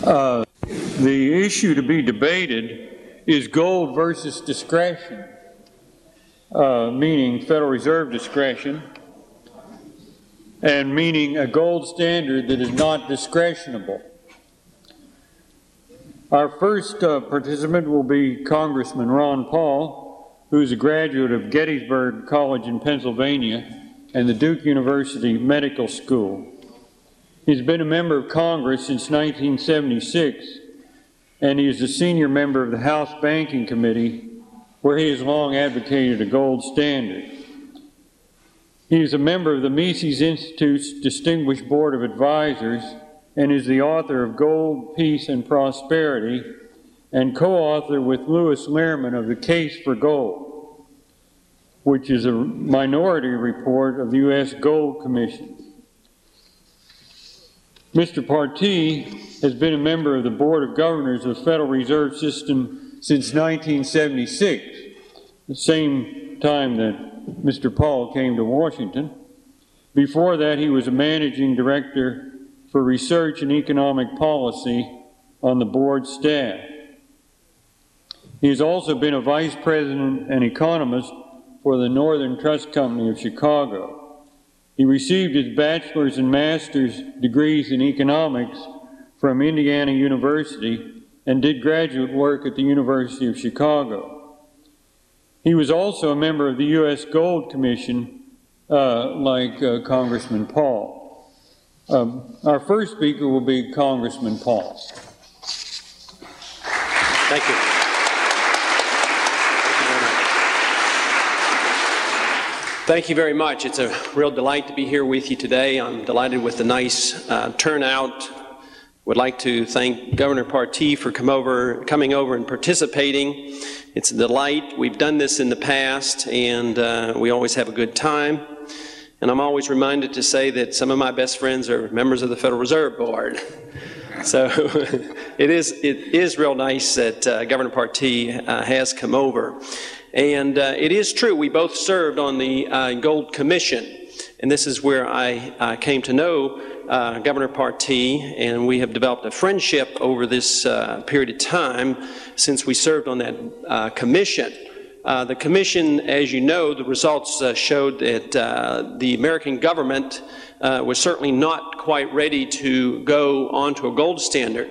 The issue to be debated is gold versus discretion, meaning Federal Reserve discretion, and meaning a gold standard that is not discretionable. Our first participant will be Congressman Ron Paul, who is a graduate of Gettysburg College in Pennsylvania and the Duke University Medical School. He's been a member of Congress since 1976, and he is a senior member of the House Banking Committee, where he has long advocated a gold standard. He is a member of the Mises Institute's Distinguished Board of Advisors and is the author of Gold, Peace, and Prosperity and co-author with Louis Lehrman of The Case for Gold, which is a minority report of the U.S. Gold Commission. Mr. Partee has been a member of the Board of Governors of the Federal Reserve System since 1976, the same time that Mr. Paul came to Washington. Before that, he was a managing director for research and economic policy on the board staff. He has also been a vice president and economist for the Northern Trust Company of Chicago. He received his bachelor's and master's degrees in economics from Indiana University and did graduate work at the University of Chicago. He was also a member of the U.S. Gold Commission, like Congressman Paul. Our first speaker will be Congressman Paul. Thank you. Thank you very much. It's a real delight to be here with you today. I'm delighted with the nice turnout. Would like to thank Governor Partee for coming over and participating. It's a delight. We've done this in the past, and we always have a good time. And I'm always reminded to say that some of my best friends are members of the Federal Reserve Board. So it is real nice that Governor Partee has come over. And it is true, we both served on the Gold Commission, and this is where I came to know Governor Partee, and we have developed a friendship over this period of time since we served on that commission. The commission, as you know, the results showed that the American government was certainly not quite ready to go onto a gold standard.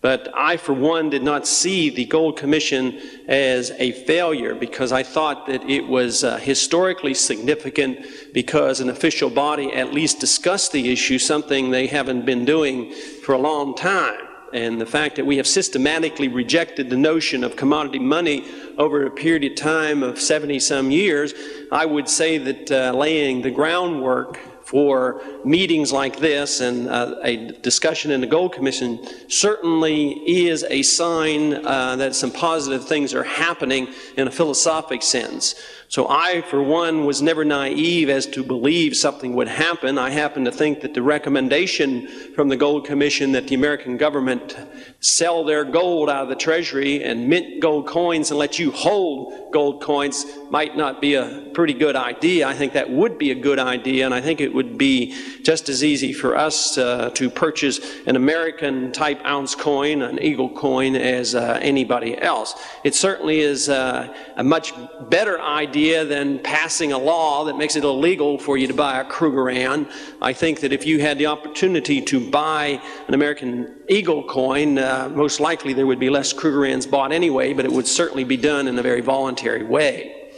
But I, for one, did not see the Gold Commission as a failure because I thought that it was historically significant because an official body at least discussed the issue, something they haven't been doing for a long time. And the fact that we have systematically rejected the notion of commodity money over a period of time of 70-some years, I would say that laying the groundwork for meetings like this and a discussion in the Gold Commission certainly is a sign that some positive things are happening in a philosophic sense. So I, for one, was never naive as to believe something would happen. I happen to think that the recommendation from the Gold Commission that the American government sell their gold out of the Treasury and mint gold coins and let you hold gold coins might not be a pretty good idea. I think that would be a good idea, and I think it would be just as easy for us to purchase an American-type ounce coin, an eagle coin, as anybody else. It certainly is a much better idea than passing a law that makes it illegal for you to buy a Krugerrand. I think that if you had the opportunity to buy an American eagle coin, most likely there would be less Krugerrands bought anyway, but it would certainly be done in a very voluntary way.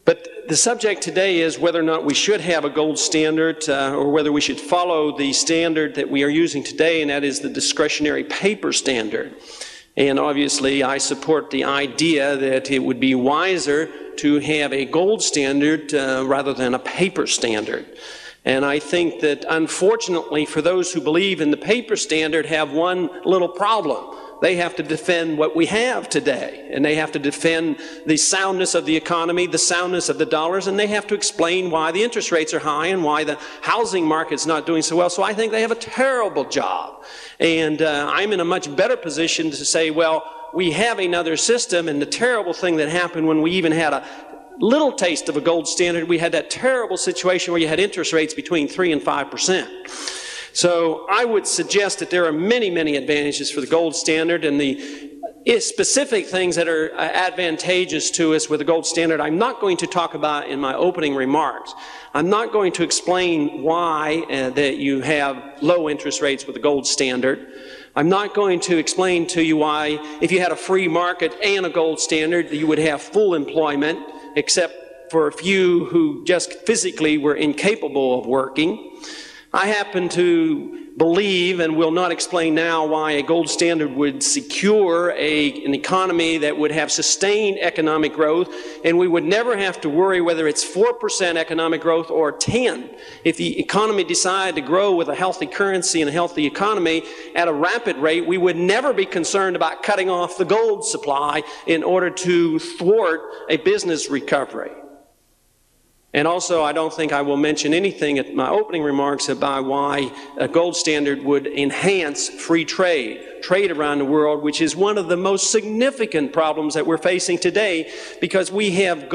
But the subject today is whether or not we should have a gold standard or whether we should follow the standard that we are using today, and that is the discretionary paper standard. And obviously I support the idea that it would be wiser to have a gold standard rather than a paper standard. And I think that unfortunately for those who believe in the paper standard have one little problem. They have to defend what we have today, and they have to defend the soundness of the economy, the soundness of the dollars, and they have to explain why the interest rates are high and why the housing market's not doing so well. So I think they have a terrible job. And I'm in a much better position to say, well, we have another system, and the terrible thing that happened when we even had a little taste of a gold standard, we had that terrible situation where you had interest rates between 3 and 5%. So I would suggest that there are many, many advantages for the gold standard, and the specific things that are advantageous to us with the gold standard I'm not going to talk about in my opening remarks. I'm not going to explain why that you have low interest rates with the gold standard. I'm not going to explain to you why, if you had a free market and a gold standard, you would have full employment, except for a few who just physically were incapable of working. I happen to believe, and will not explain now, why a gold standard would secure an economy that would have sustained economic growth, and we would never have to worry whether it's 4% economic growth or 10. If the economy decided to grow with a healthy currency and a healthy economy at a rapid rate, we would never be concerned about cutting off the gold supply in order to thwart a business recovery. And also, I don't think I will mention anything at my opening remarks about why a gold standard would enhance free trade around the world, which is one of the most significant problems that we're facing today, because we have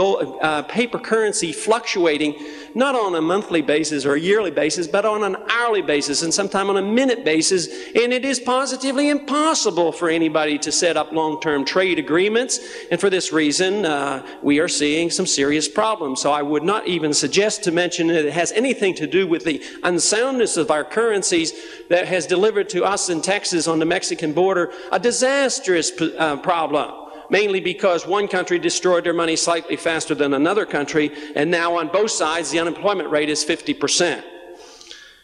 paper currency fluctuating not on a monthly basis or a yearly basis, but on an hourly basis and sometimes on a minute basis, and it is positively impossible for anybody to set up long-term trade agreements, and for this reason we are seeing some serious problems. So I would not even suggest to mention that it has anything to do with the unsoundness of our currencies that has delivered to us in Texas on the Mexican border a disastrous problem, mainly because one country destroyed their money slightly faster than another country, and now on both sides the unemployment rate is 50%.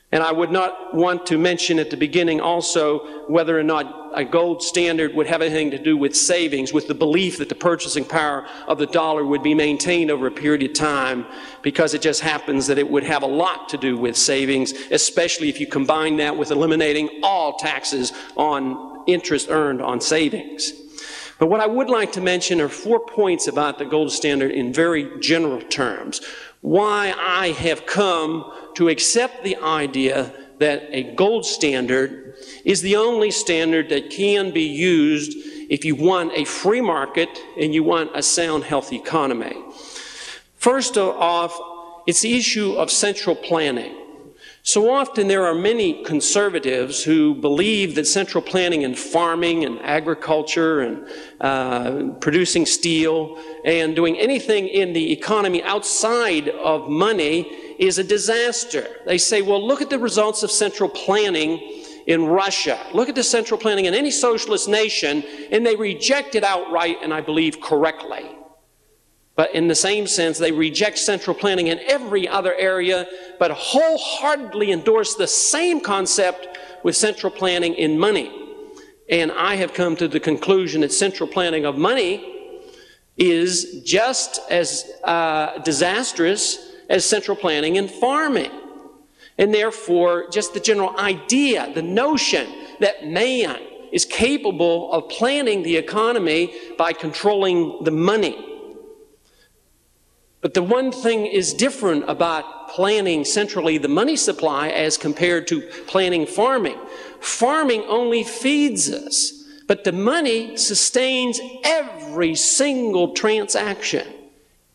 And I would not want to mention at the beginning also whether or not a gold standard would have anything to do with savings, with the belief that the purchasing power of the dollar would be maintained over a period of time, because it just happens that it would have a lot to do with savings, especially if you combine that with eliminating all taxes on interest earned on savings. But what I would like to mention are 4 points about the gold standard in very general terms. Why I have come to accept the idea that a gold standard is the only standard that can be used if you want a free market and you want a sound, healthy economy. First off, it's the issue of central planning. So often there are many conservatives who believe that central planning in farming and agriculture and producing steel and doing anything in the economy outside of money is a disaster. They say, well, look at the results of central planning in Russia. Look at the central planning in any socialist nation, and they reject it outright, and I believe correctly. But in the same sense, they reject central planning in every other area, but wholeheartedly endorse the same concept with central planning in money. And I have come to the conclusion that central planning of money is just as disastrous as central planning in farming. And therefore, just the general idea, the notion that man is capable of planning the economy by controlling the money. But the one thing is different about planning centrally the money supply as compared to planning farming. Farming only feeds us, but the money sustains every single transaction.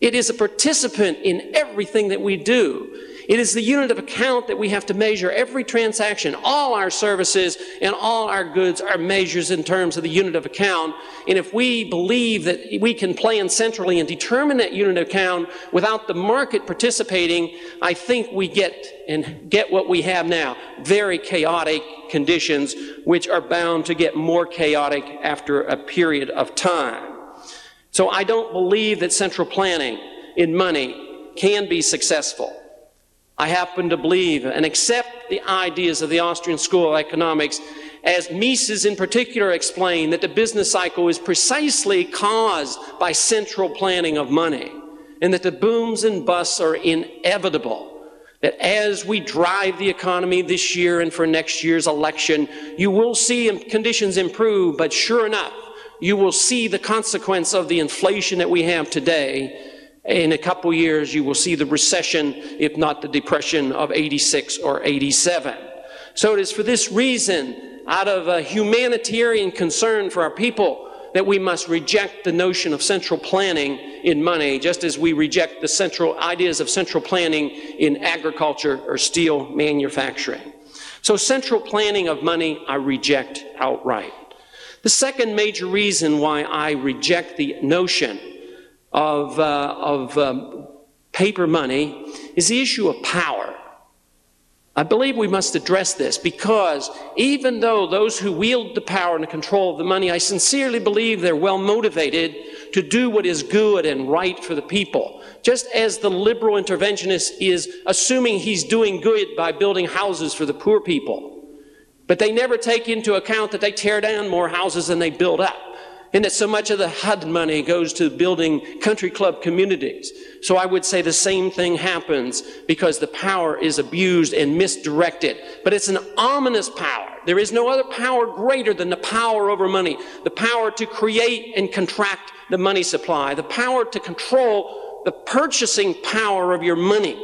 It is a participant in everything that we do. It is the unit of account that we have to measure every transaction. All our services and all our goods are measures in terms of the unit of account. And if we believe that we can plan centrally and determine that unit of account without the market participating, I think we get what we have now, very chaotic conditions, which are bound to get more chaotic after a period of time. So I don't believe that central planning in money can be successful. I happen to believe and accept the ideas of the Austrian School of Economics, as Mises in particular explained, that the business cycle is precisely caused by central planning of money, and that the booms and busts are inevitable. That as we drive the economy this year and for next year's election, you will see conditions improve, but sure enough, you will see the consequence of the inflation that we have today. In a couple years, you will see the recession, if not the depression of 86 or 87. So it is for this reason, out of a humanitarian concern for our people, that we must reject the notion of central planning in money, just as we reject the central ideas of central planning in agriculture or steel manufacturing. So central planning of money, I reject outright. The second major reason why I reject the notion of paper money is the issue of power. I believe we must address this because even though those who wield the power and the control of the money, I sincerely believe they're well motivated to do what is good and right for the people. Just as the liberal interventionist is assuming he's doing good by building houses for the poor people. But they never take into account that they tear down more houses than they build up. And that so much of the HUD money goes to building country club communities. So I would say the same thing happens because the power is abused and misdirected. But it's an ominous power. There is no other power greater than the power over money. The power to create and contract the money supply. The power to control the purchasing power of your money.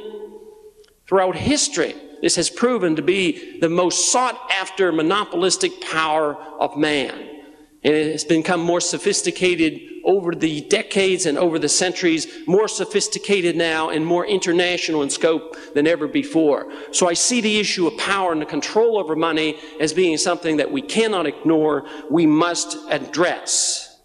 Throughout history, this has proven to be the most sought after monopolistic power of man. And it has become more sophisticated over the decades and over the centuries, more sophisticated now and more international in scope than ever before. So I see the issue of power and the control over money as being something that we cannot ignore, we must address.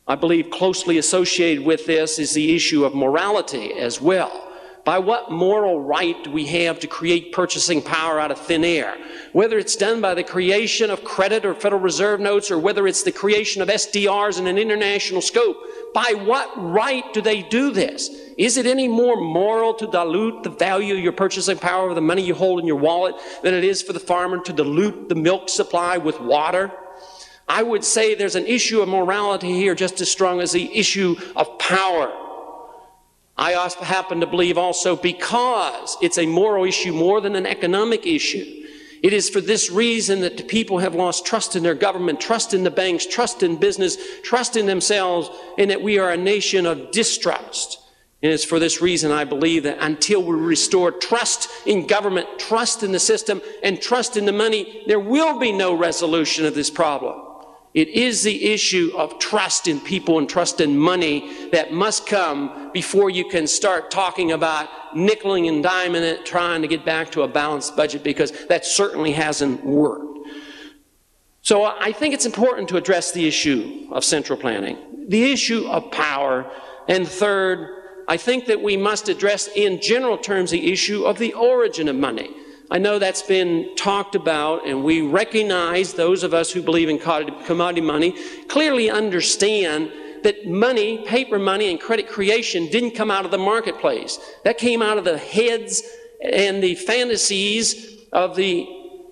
I believe closely associated with this is the issue of morality as well. By what moral right do we have to create purchasing power out of thin air? Whether it's done by the creation of credit or Federal Reserve notes, or whether it's the creation of SDRs in an international scope, by what right do they do this? Is it any more moral to dilute the value of your purchasing power of the money you hold in your wallet than it is for the farmer to dilute the milk supply with water? I would say there's an issue of morality here just as strong as the issue of power. I also happen to believe also because it's a moral issue more than an economic issue. It is for this reason that the people have lost trust in their government, trust in the banks, trust in business, trust in themselves, and that we are a nation of distrust. And it's for this reason I believe that until we restore trust in government, trust in the system, and trust in the money, there will be no resolution of this problem. It is the issue of trust in people and trust in money that must come before you can start talking about nickeling and diming it, trying to get back to a balanced budget, because that certainly hasn't worked. So I think it's important to address the issue of central planning, the issue of power, and third, I think that we must address in general terms the issue of the origin of money. I know that's been talked about, and we recognize, those of us who believe in commodity money, clearly understand that money, paper money and credit creation didn't come out of the marketplace. That came out of the heads and the fantasies of the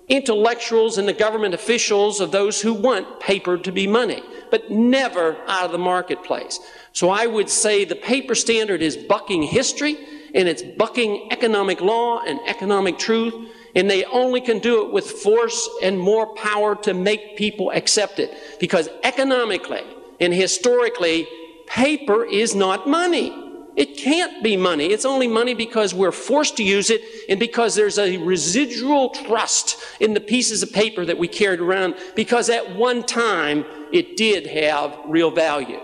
intellectuals and the government officials of those who want paper to be money, but never out of the marketplace. So I would say the paper standard is bucking history, and it's bucking economic law and economic truth, and they only can do it with force and more power to make people accept it. Because economically and historically, paper is not money. It can't be money. It's only money because we're forced to use it and because there's a residual trust in the pieces of paper that we carried around, because at one time it did have real value.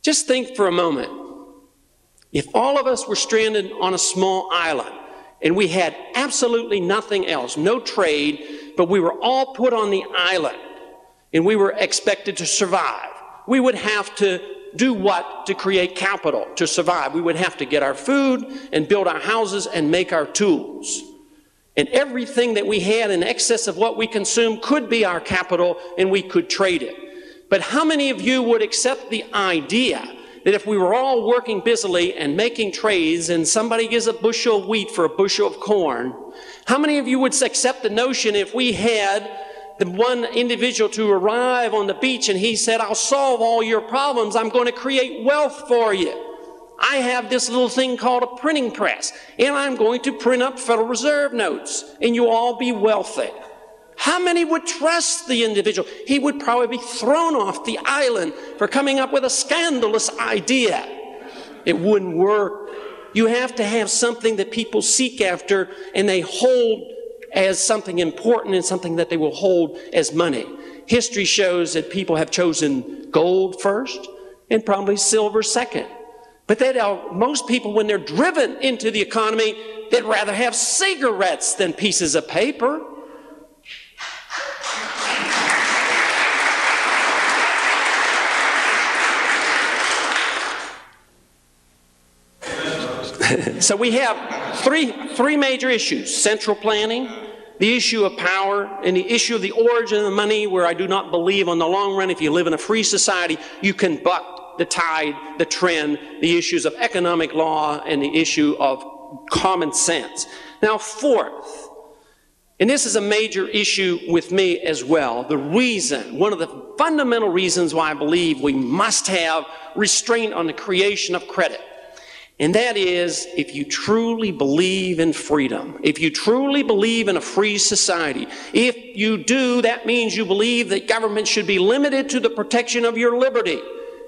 Just think for a moment. If all of us were stranded on a small island and we had absolutely nothing else, no trade, but we were all put on the island and we were expected to survive, we would have to do what to create capital to survive? We would have to get our food and build our houses and make our tools. And everything that we had in excess of what we consumed could be our capital, and we could trade it. But how many of you would accept the idea that if we were all working busily and making trades and somebody gives a bushel of wheat for a bushel of corn, how many of you would accept the notion if we had the one individual to arrive on the beach and he said, "I'll solve all your problems, I'm going to create wealth for you. I have this little thing called a printing press, and I'm going to print up Federal Reserve notes, and you'll all be wealthy"? How many would trust the individual? He would probably be thrown off the island for coming up with a scandalous idea. It wouldn't work. You have to have something that people seek after and they hold as something important and something that they will hold as money. History shows that people have chosen gold first and probably silver second. But most people, when they're driven into the economy, they'd rather have cigarettes than pieces of paper. So we have three major issues: central planning, the issue of power, and the issue of the origin of the money, where I do not believe on the long run, if you live in a free society, you can buck the tide, the trend, the issues of economic law, and the issue of common sense. Now, fourth, and this is a major issue with me as well, the reason, one of the fundamental reasons why I believe we must have restraint on the creation of credit. And that is, if you truly believe in freedom, if you truly believe in a free society, if you do, that means you believe that government should be limited to the protection of your liberty,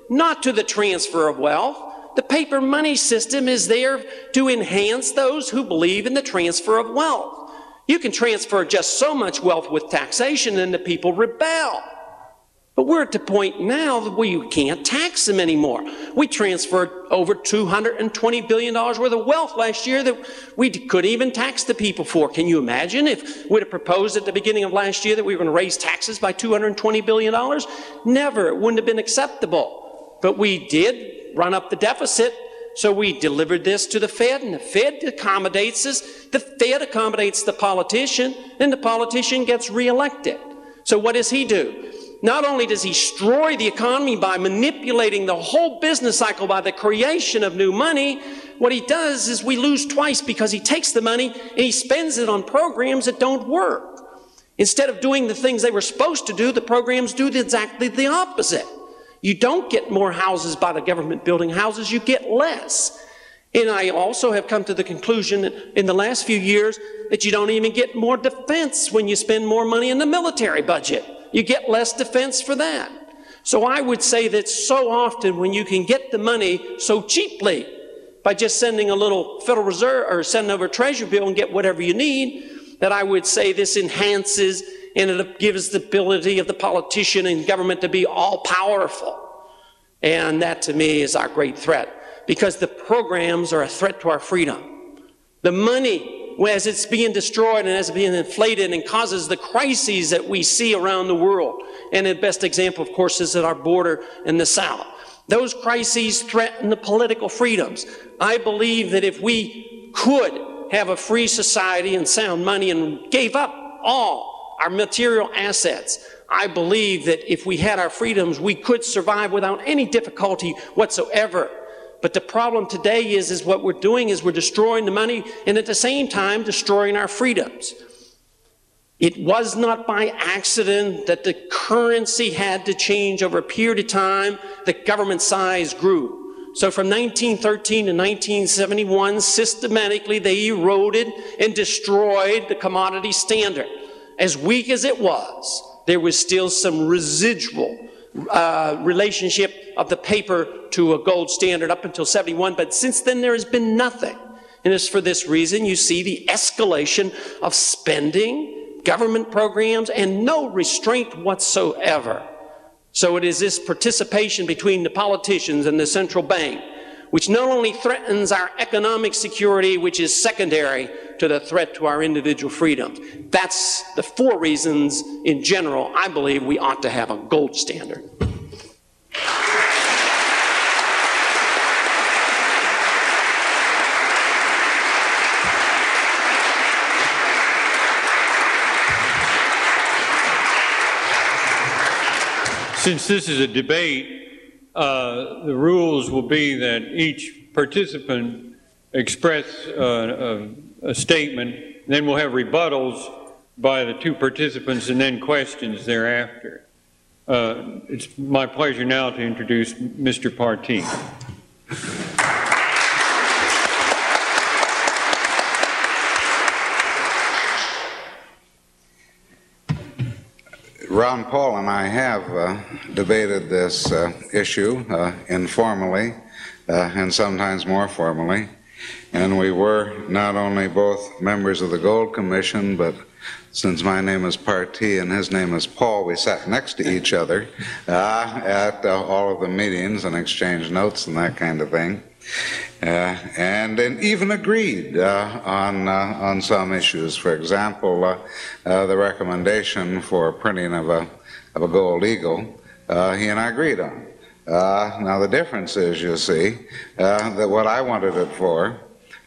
not to the transfer of wealth. The paper money system is there to enhance those who believe in the transfer of wealth. You can transfer just so much wealth with taxation and the people rebel. But we're at the point now that we can't tax them anymore. We transferred over $220 billion worth of wealth last year that we couldn't even tax the people for. Can you imagine if we'd have proposed at the beginning of last year that we were going to raise taxes by $220 billion? Never. It wouldn't have been acceptable. But we did run up the deficit, so we delivered this to the Fed, and the Fed accommodates us. The Fed accommodates the politician, and the politician gets reelected. So what does he do? Not only does he destroy the economy by manipulating the whole business cycle by the creation of new money, what he does is we lose twice, because he takes the money and he spends it on programs that don't work. Instead of doing the things they were supposed to do, the programs do exactly the opposite. You don't get more houses by the government building houses, you get less. And I also have come to the conclusion in the last few years that you don't even get more defense when you spend more money in the military budget. You get less defense for that. So I would say that so often when you can get the money so cheaply by just sending a little Federal Reserve or sending over a Treasury bill and get whatever you need, that I would say this enhances and it gives the ability of the politician and government to be all powerful. And that to me is our great threat, because the programs are a threat to our freedom. The money, as it's being destroyed and as it's being inflated and causes the crises that we see around the world. And the best example, of course, is at our border in the South. Those crises threaten the political freedoms. I believe that if we could have a free society and sound money and gave up all our material assets, I believe that if we had our freedoms, we could survive without any difficulty whatsoever. But the problem today is what we're doing is we're destroying the money and at the same time destroying our freedoms. It was not by accident that the currency had to change over a period of time. The government size grew. So from 1913 to 1971, systematically they eroded and destroyed the commodity standard. As weak as it was, there was still some residual relationship of the paper to a gold standard up until 71, but since then there has been nothing. And it's for this reason you see the escalation of spending, government programs, and no restraint whatsoever. So it is this participation between the politicians and the central bank, which not only threatens our economic security, which is secondary to the threat to our individual freedoms. That's the four reasons in general I believe we ought to have a gold standard. Since this is a debate, the rules will be that each participant express a statement, then we'll have rebuttals by the two participants and then questions thereafter. It's my pleasure now to introduce Mr. Partee. Ron Paul and I have debated this issue informally and sometimes more formally. And we were not only both members of the Gold Commission, but since my name is Partee and his name is Paul, we sat next to each other at all of the meetings and exchanged notes and that kind of thing. And even agreed on some issues. For example, the recommendation for printing of a gold eagle, he and I agreed on. Now the difference is, you see, that what I wanted it for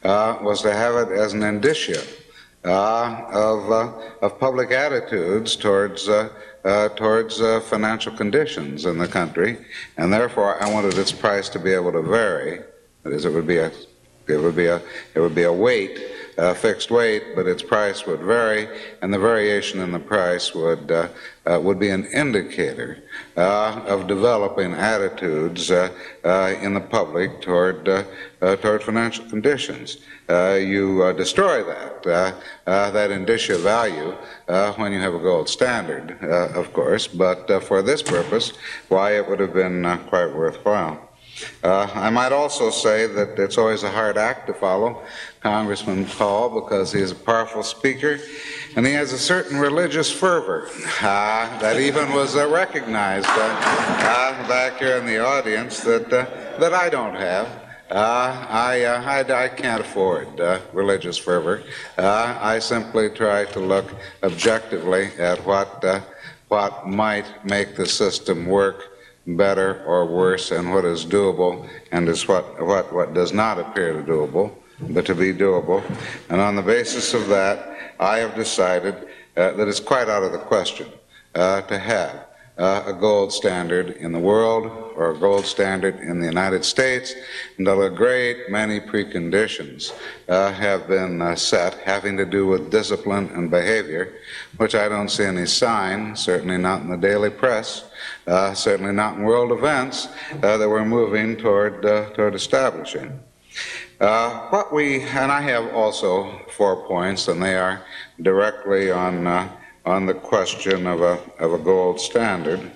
was to have it as an indicia of public attitudes towards financial conditions in the country, and therefore I wanted its price to be able to vary. That is, it would be a weight, a fixed weight, but its price would vary, and the variation in the price would be an indicator of developing attitudes in the public toward financial conditions. You destroy that indicia value when you have a gold standard, of course, but for this purpose, why, it would have been quite worthwhile. I might also say that it's always a hard act to follow Congressman Paul, because he is a powerful speaker and he has a certain religious fervor that even was recognized back here in the audience that I don't have. I can't afford religious fervor. I simply try to look objectively at what might make the system work better or worse, and what is doable, and is what does not appear to doable, but to be doable. And on the basis of that, I have decided that it's quite out of the question to have a gold standard in the world, or a gold standard in the United States, until a great many preconditions have been set, having to do with discipline and behavior, which I don't see any sign, certainly not in the daily press, certainly not in world events, that we're moving toward establishing. And I have also 4 points, and they are directly on the question of a gold standard.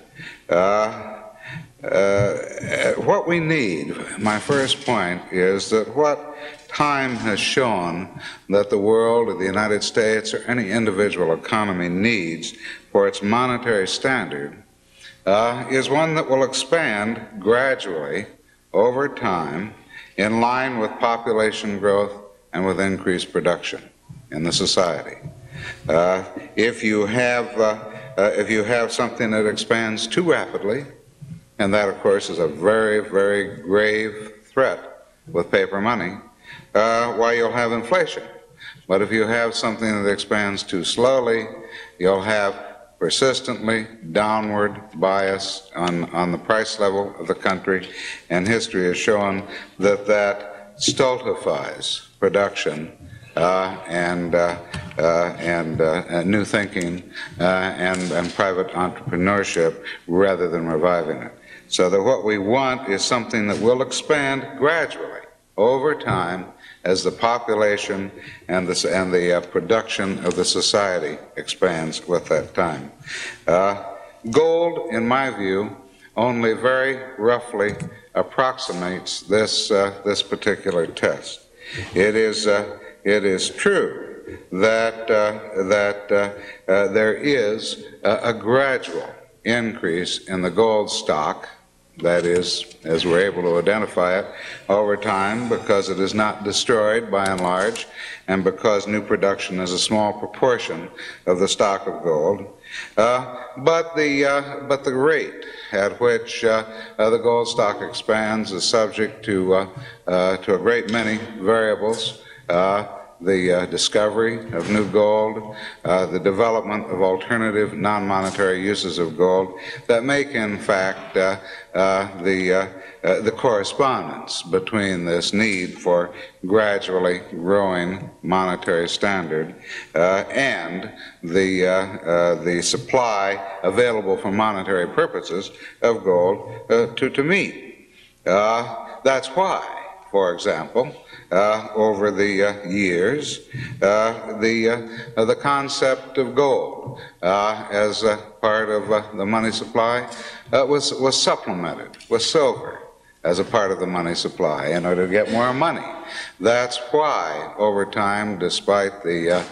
What we need, my first point, is that what time has shown that the world, or the United States, or any individual economy needs for its monetary standard is one that will expand gradually over time in line with population growth and with increased production in the society. If you have something that expands too rapidly, and that, of course, is a very, very grave threat with paper money, why, you'll have inflation. But if you have something that expands too slowly, you'll have persistently downward bias on the price level of the country, and history has shown that stultifies production and new thinking and private entrepreneurship, rather than reviving it. So that what we want is something that will expand gradually over time as the population and the production of the society expands with that time. Gold, in my view, only very roughly approximates this particular test. It is true that there is a gradual increase in the gold stock, that is, as we're able to identify it over time, because it is not destroyed by and large, and because new production is a small proportion of the stock of gold. But the rate at which the gold stock expands is subject to a great many variables. The discovery of new gold, the development of alternative non-monetary uses of gold that make, in fact, the correspondence between this need for gradually growing monetary standard and the supply available for monetary purposes of gold to meet. That's why, for example, over the years, the concept of gold as a part of the money supply was supplemented with silver as a part of the money supply in order to get more money. That's why, over time, despite the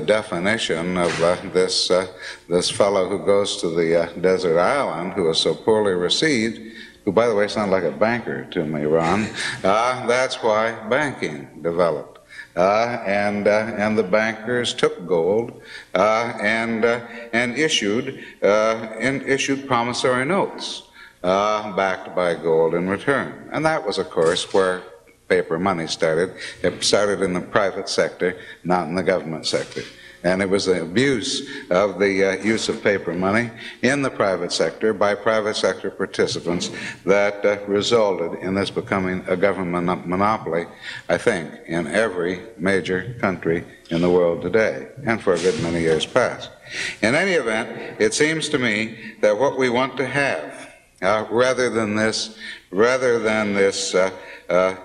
definition of this fellow who goes to the desert island, who is so poorly received, who, by the way, sounded like a banker to me, Ron. That's why banking developed. And the bankers took gold and issued promissory notes backed by gold in return. And that was, of course, where paper money started. It started in the private sector, not in the government sector. And it was the abuse of the use of paper money in the private sector by private sector participants that resulted in this becoming a government monopoly, I think, in every major country in the world today, and for a good many years past. In any event, it seems to me that what we want to have, rather than this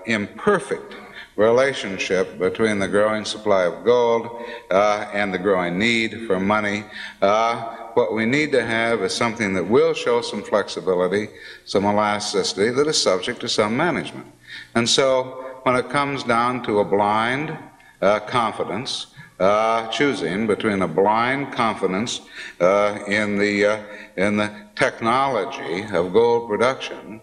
imperfect relationship between the growing supply of gold and the growing need for money, what we need to have is something that will show some flexibility, some elasticity that is subject to some management. And so when it comes down to a blind confidence, choosing between a blind confidence in the technology of gold production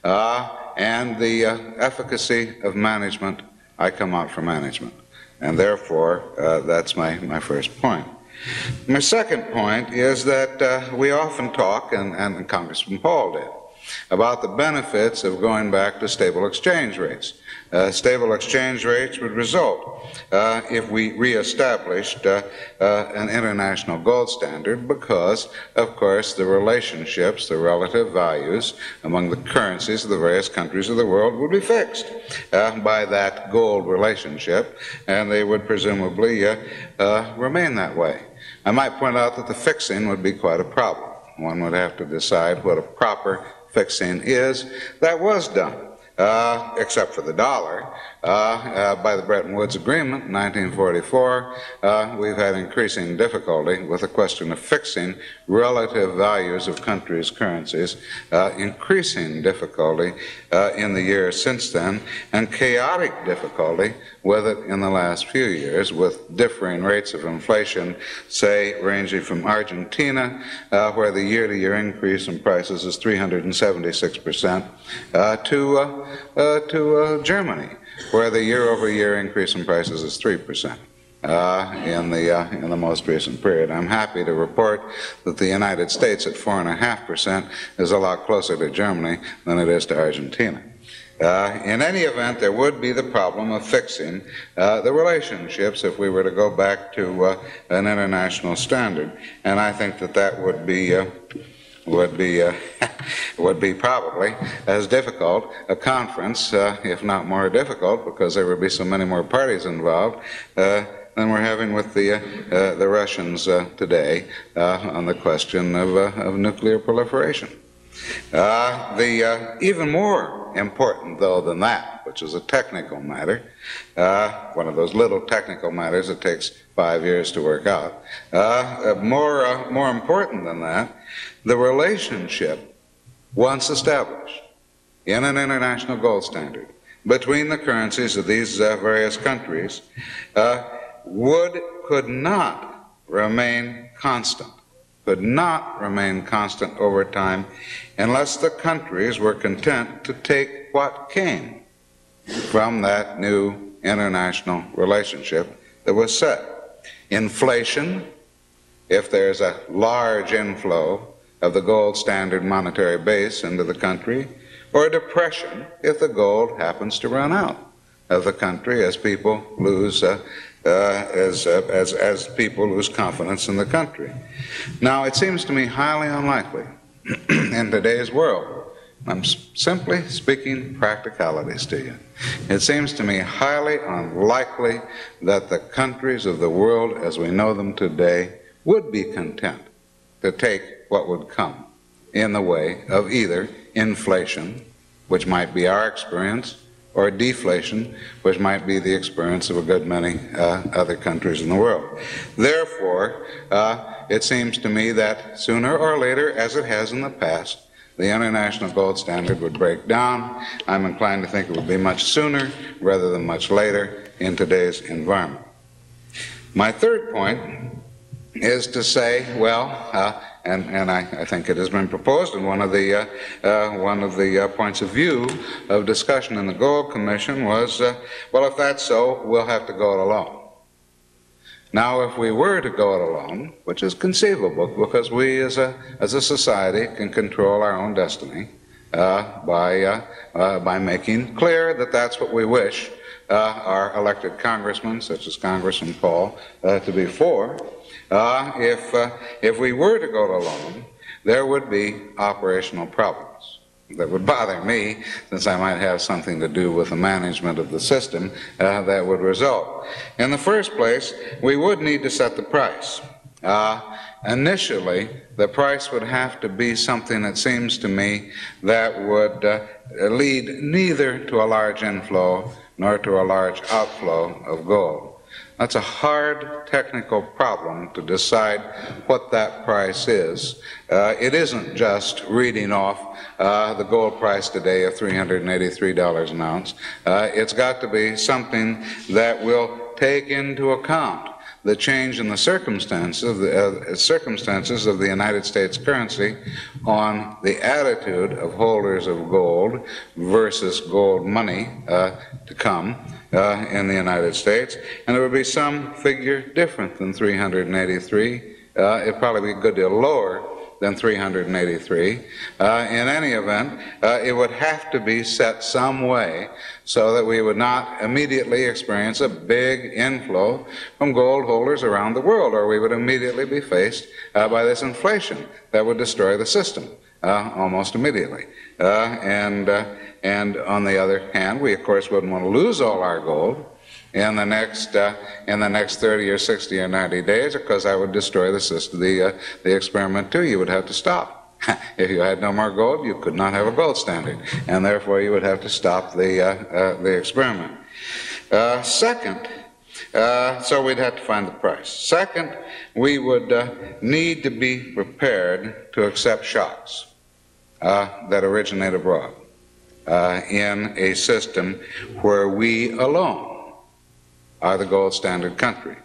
and the efficacy of management, I come out for management. And therefore, that's my first point. My second point is that we often talk, and Congressman Paul did, about the benefits of going back to stable exchange rates. Stable exchange rates would result if we reestablished an international gold standard because, of course, the relationships, the relative values among the currencies of the various countries of the world would be fixed by that gold relationship, and they would presumably remain that way. I might point out that the fixing would be quite a problem. One would have to decide what a proper fixing is. That was done, except for the dollar, by the Bretton Woods Agreement in 1944. We've had increasing difficulty with the question of fixing relative values of countries' currencies, increasing difficulty in the years since then, and chaotic difficulty with it in the last few years, with differing rates of inflation, say, ranging from Argentina, where the year-to-year increase in prices is 376%, to Germany, where the year-over-year increase in prices is 3%. In the most recent period. I'm happy to report that the United States at 4.5% is a lot closer to Germany than it is to Argentina. In any event, there would be the problem of fixing the relationships if we were to go back to an international standard, and I think that would be probably as difficult a conference, if not more difficult, because there would be so many more parties involved, than we're having with the Russians today on the question of nuclear proliferation. Even more important, though, than that, which is a technical matter, one of those little technical matters that takes 5 years to work out, more important than that, the relationship, once established in an international gold standard between the currencies of these various countries, could not remain constant over time unless the countries were content to take what came from that new international relationship that was set. Inflation, if there's a large inflow of the gold standard monetary base into the country, or depression if the gold happens to run out of the country as people lose as people lose confidence in the country. Now, it seems to me highly unlikely in today's world, I'm simply speaking practicalities to you, it seems to me highly unlikely that the countries of the world as we know them today would be content to take what would come in the way of either inflation, which might be our experience, or deflation, which might be the experience of a good many other countries in the world. Therefore, it seems to me that sooner or later, as it has in the past, the international gold standard would break down. I'm inclined to think it would be much sooner rather than much later in today's environment. My third point is to say, well, and I think it has been proposed in one of the points of view of discussion in the Gold Commission was, well, if that's so, we'll have to go it alone. Now, if we were to go it alone, which is conceivable because we as a society can control our own destiny, by making clear that that's what we wish our elected congressmen, such as Congressman Paul, to be for. If we were to go to loan, there would be operational problems that would bother me, since I might have something to do with the management of the system that would result. In the first place, we would need to set the price. Initially, the price would have to be something, that seems to me, that would lead neither to a large inflow nor to a large outflow of gold. That's a hard technical problem to decide what that price is. It isn't just reading off the gold price today of $383 an ounce. It's got to be something that will take into account the change in the circumstances of the United States currency on the attitude of holders of gold versus gold money to come in the United States, and there would be some figure different than 383. It'd probably be a good deal lower than 383. In any event, it would have to be set some way so that we would not immediately experience a big inflow from gold holders around the world, or we would immediately be faced by this inflation that would destroy the system almost immediately. And on the other hand, we of course wouldn't want to lose all our gold in the next 30 or 60 or 90 days, because I would destroy the system, the experiment too. You would have to stop. If you had no more gold, you could not have a gold standard, and therefore you would have to stop the experiment. Second, so we'd have to find the price. Second, we would need to be prepared to accept shocks that originate abroad in a system where we alone are the gold standard country.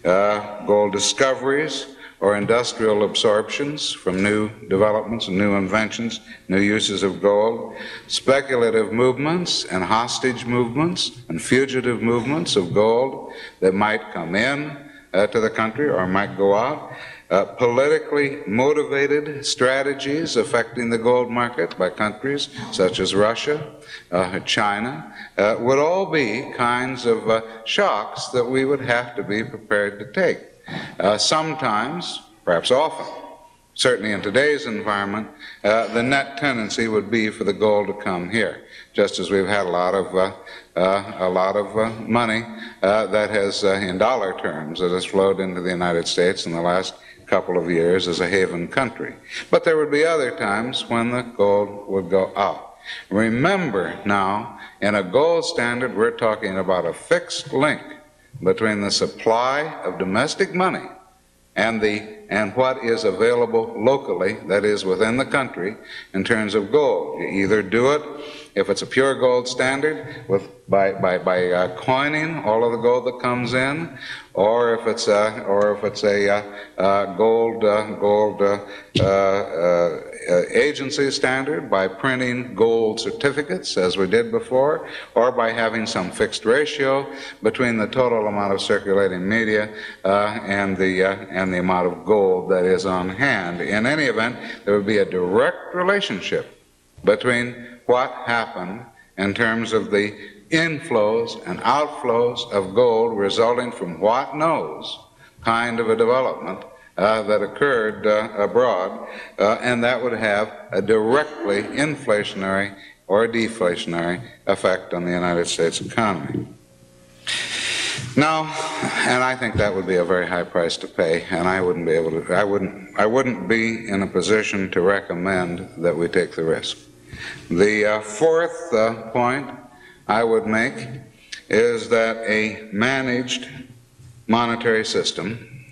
Gold discoveries or industrial absorptions from new developments and new inventions, new uses of gold, speculative movements and hostage movements and fugitive movements of gold that might come in to the country or might go out, politically motivated strategies affecting the gold market by countries such as Russia, China, would all be kinds of shocks that we would have to be prepared to take. Sometimes, perhaps often, certainly in today's environment, the net tendency would be for the gold to come here, just as we've had a lot of money that has, in dollar terms, that has flowed into the United States in the last couple of years as a haven country. But there would be other times when the gold would go out. Remember now, in a gold standard, we're talking about a fixed link between the supply of domestic money and what is available locally, that is within the country, in terms of gold. You either do it, if it's a pure gold standard, by coining all of the gold that comes in, or if it's a gold agency standard, by printing gold certificates, as we did before, or by having some fixed ratio between the total amount of circulating media and the amount of gold that is on hand. In any event, there would be a direct relationship between what happened in terms of the inflows and outflows of gold resulting from what knows kind of a development that occurred abroad, and that would have a directly inflationary or deflationary effect on the United States economy. Now, and I think that would be a very high price to pay, and I wouldn't be in a position to recommend that we take the risk. The fourth point I would make is that a managed monetary system,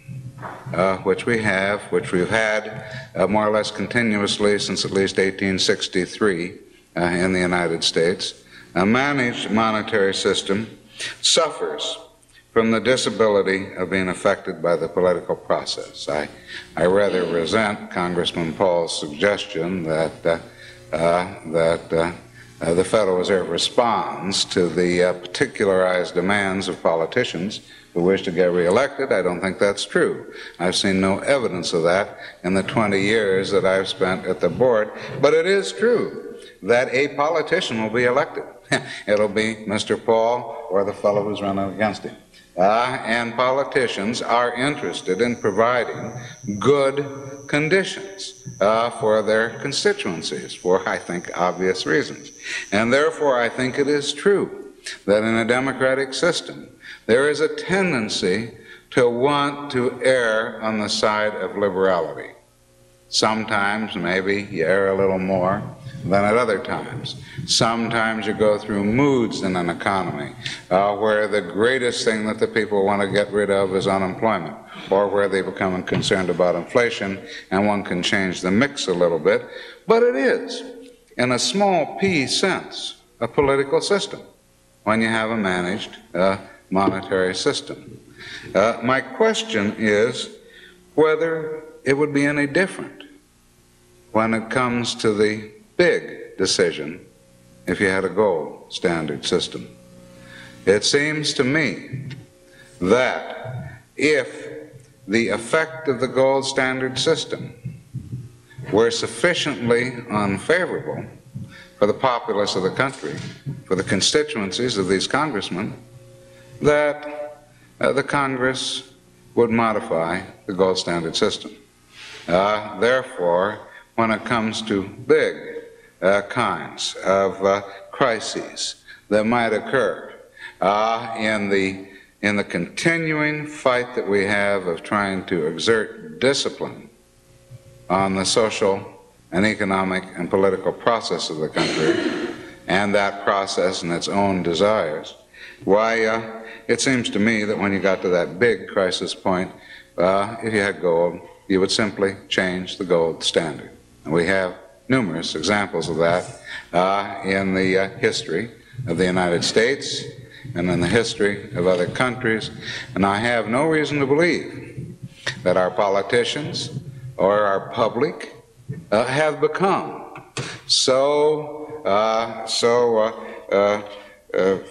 which we've had more or less continuously since at least 1863 in the United States, a managed monetary system suffers from the disability of being affected by the political process. I rather resent Congressman Paul's suggestion that the Federal Reserve responds to the particularized demands of politicians who wish to get reelected. I don't think that's true. I've seen no evidence of that in the 20 years that I've spent at the board, but it is true that a politician will be elected. It'll be Mr. Paul or the fellow who's running against him. And politicians are interested in providing good conditions for their constituencies for, I think, obvious reasons. And therefore, I think it is true that in a democratic system, there is a tendency to want to err on the side of liberality. Sometimes, maybe, you err a little more than at other times. Sometimes you go through moods in an economy where the greatest thing that the people want to get rid of is unemployment, or where they become concerned about inflation, and one can change the mix a little bit. But it is, in a small p sense, a political system when you have a managed monetary system. My question is whether it would be any different when it comes to the big decision if you had a gold standard system. It seems to me that if the effect of the gold standard system were sufficiently unfavorable for the populace of the country, for the constituencies of these congressmen, that the Congress would modify the gold standard system. Therefore, when it comes to big kinds of crises that might occur in the continuing fight that we have of trying to exert discipline on the social and economic and political process of the country, and that process and its own desires, why, it seems to me that when you got to that big crisis point, if you had gold, you would simply change the gold standard. And we have numerous examples of that in the history of the United States and in the history of other countries. And I have no reason to believe that our politicians or our public have become so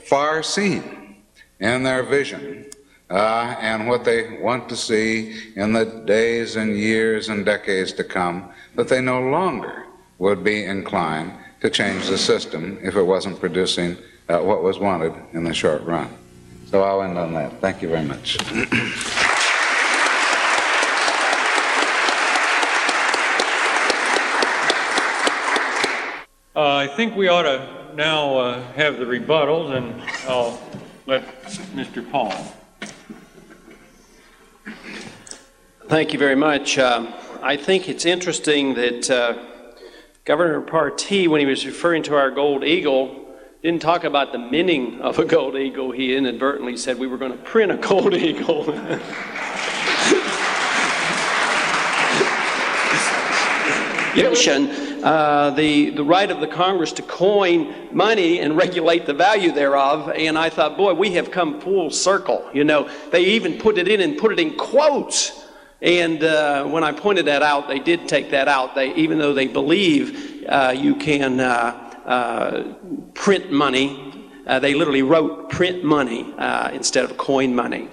far-seen in their vision and what they want to see in the days and years and decades to come, that they no longer would be inclined to change the system if it wasn't producing what was wanted in the short run. So I'll end on that. Thank you very much. I think we ought to now have the rebuttals, and I'll let Mr. Paul. Thank you very much. I think it's interesting that Governor Partee, when he was referring to our gold eagle, didn't talk about the minting of a gold eagle. He inadvertently said we were going to print a gold eagle. The right of the Congress to coin money and regulate the value thereof, and I thought, boy, we have come full circle. You know, they even put it in quotes. And when I pointed that out, they did take that out. Even though they believe you can print money, they literally wrote print money instead of coin money.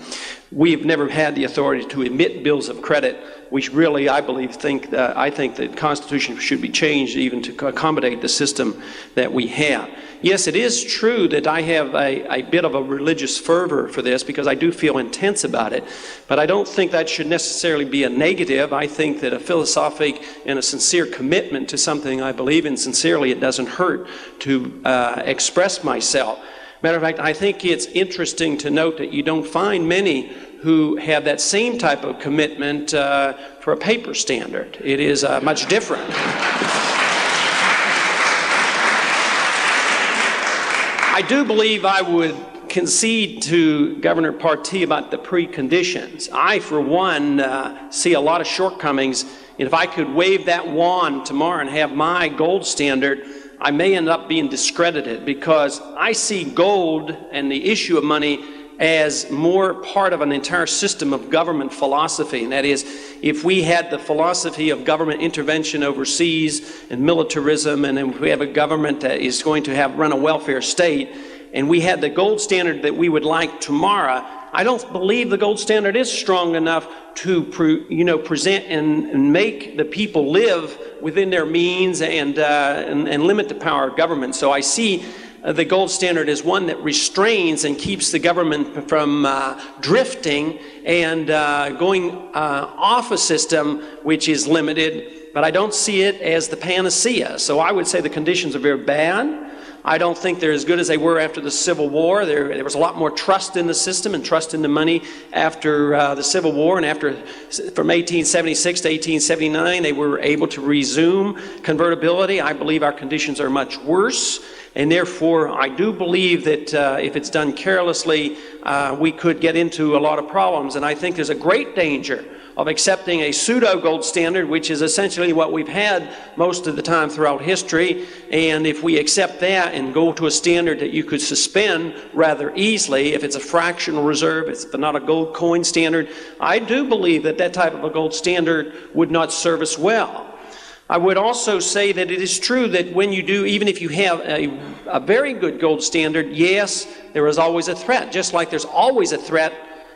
We've never had the authority to emit bills of credit. We really, I think the Constitution should be changed even to accommodate the system that we have. Yes, it is true that I have a bit of a religious fervor for this because I do feel intense about it, but I don't think that should necessarily be a negative. I think that a philosophic and a sincere commitment to something I believe in sincerely, it doesn't hurt to express myself. Matter of fact, I think it's interesting to note that you don't find many who have that same type of commitment for a paper standard. It is much different. I do believe I would concede to Governor Partee about the preconditions. I, for one, see a lot of shortcomings. And if I could wave that wand tomorrow and have my gold standard, I may end up being discredited because I see gold and the issue of money as more part of an entire system of government philosophy. And that is, if we had the philosophy of government intervention overseas and militarism, and if we have a government that is going to run a welfare state, and we had the gold standard that we would like tomorrow, I don't believe the gold standard is strong enough to present and make the people live within their means and limit the power of government. So I see the gold standard as one that restrains and keeps the government from drifting and going off a system which is limited, but I don't see it as the panacea. So I would say the conditions are very bad. I don't think they're as good as they were after the Civil War. There was a lot more trust in the system and trust in the money after the Civil War, and from 1876 to 1879, they were able to resume convertibility. I believe our conditions are much worse, and therefore I do believe that if it's done carelessly, we could get into a lot of problems. And I think there's a great danger of accepting a pseudo-gold standard, which is essentially what we've had most of the time throughout history. And if we accept that and go to a standard that you could suspend rather easily, if it's a fractional reserve, it's not a gold coin standard, I do believe that that type of a gold standard would not serve us well. I would also say that it is true that when you do, even if you have a very good gold standard, yes, there is always a threat, just like there's always a threat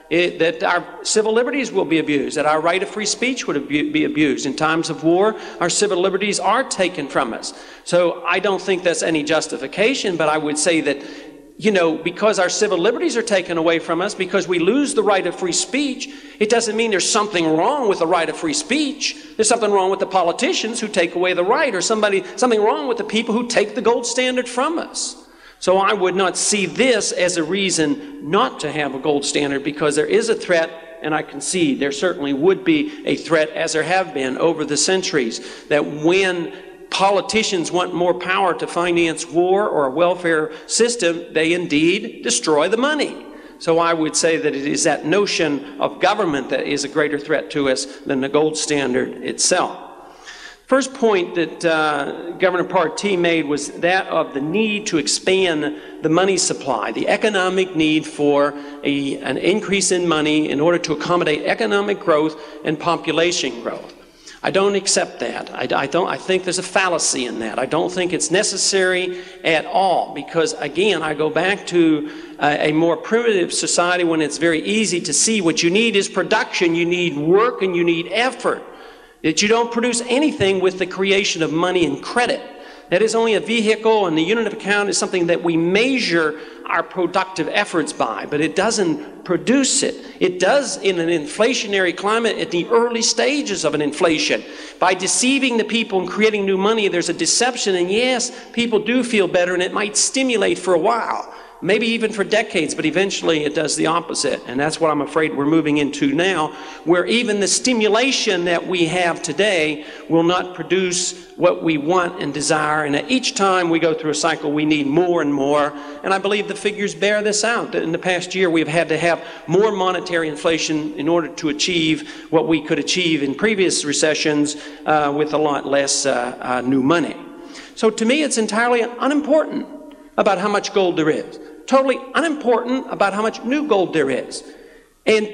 that our civil liberties will be abused, that our right of free speech would be abused. In times of war, our civil liberties are taken from us. So I don't think that's any justification, but I would say that, because our civil liberties are taken away from us, because we lose the right of free speech, it doesn't mean there's something wrong with the right of free speech. There's something wrong with the politicians who take away the right, or something wrong with the people who take the gold standard from us. So I would not see this as a reason not to have a gold standard, because there is a threat, and I concede there certainly would be a threat, as there have been over the centuries, that when politicians want more power to finance war or a welfare system, they indeed destroy the money. So I would say that it is that notion of government that is a greater threat to us than the gold standard itself. First point that Governor Partee made was that of the need to expand the money supply, the economic need for an increase in money in order to accommodate economic growth and population growth. I don't accept that. I think there's a fallacy in that. I don't think it's necessary at all, because again, I go back to a more primitive society when it's very easy to see what you need is production, you need work, and you need effort. That you don't produce anything with the creation of money and credit. That is only a vehicle, and the unit of account is something that we measure our productive efforts by, but it doesn't produce it. It does in an inflationary climate at the early stages of an inflation. By deceiving the people and creating new money, there's a deception, and yes, people do feel better, and it might stimulate for a while. Maybe even for decades, but eventually it does the opposite. And that's what I'm afraid we're moving into now, where even the stimulation that we have today will not produce what we want and desire. And at each time we go through a cycle, we need more and more. And I believe the figures bear this out. In the past year, we've had to have more monetary inflation in order to achieve what we could achieve in previous recessions with a lot less new money. So to me, it's entirely unimportant about how much gold there is. Totally unimportant about how much new gold there is. And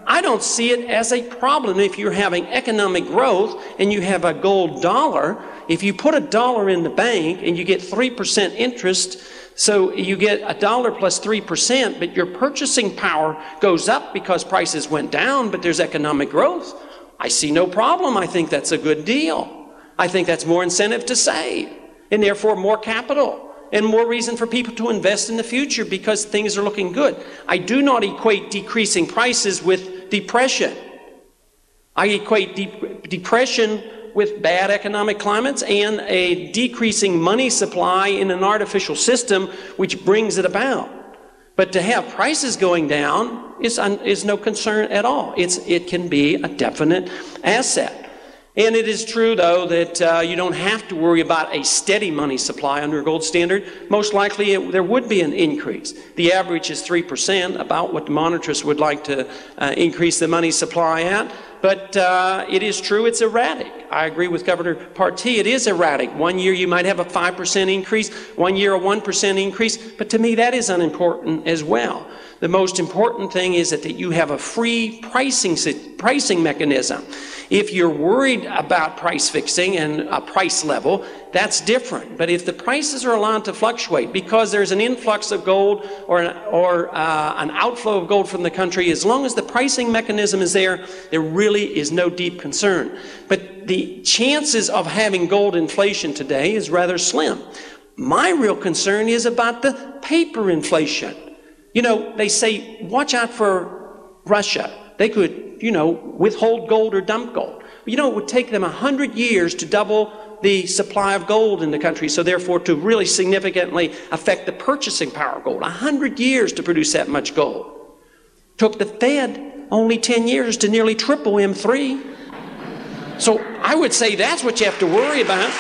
I don't see it as a problem if you're having economic growth and you have a gold dollar. If you put $1 in the bank and you get 3% interest, so you get $1 plus 3%, but your purchasing power goes up because prices went down, but there's economic growth. I see no problem. I think that's a good deal. I think that's more incentive to save, and therefore more capital, and more reason for people to invest in the future because things are looking good. I do not equate decreasing prices with depression. I equate depression with bad economic climates and a decreasing money supply in an artificial system which brings it about. But to have prices going down is no concern at all. It can be a definite asset. And it is true, though, that you don't have to worry about a steady money supply under a gold standard. Most likely there would be an increase. The average is 3%, about what the monitors would like to increase the money supply at. But it is true it's erratic. I agree with Governor Partee. It is erratic. One year you might have a 5% increase, one year a 1% increase. But to me that is unimportant as well. The most important thing is that you have a free pricing mechanism. If you're worried about price fixing and a price level, that's different. But if the prices are allowed to fluctuate because there's an influx of gold or an outflow of gold from the country, as long as the pricing mechanism is there, there really is no deep concern. But the chances of having gold inflation today is rather slim. My real concern is about the paper inflation. You know, they say, watch out for Russia. They could, withhold gold or dump gold. You know, it would take them 100 years to double the supply of gold in the country, so therefore to really significantly affect the purchasing power of gold. 100 years to produce that much gold. Took the Fed only 10 years to nearly triple M3. So I would say that's what you have to worry about.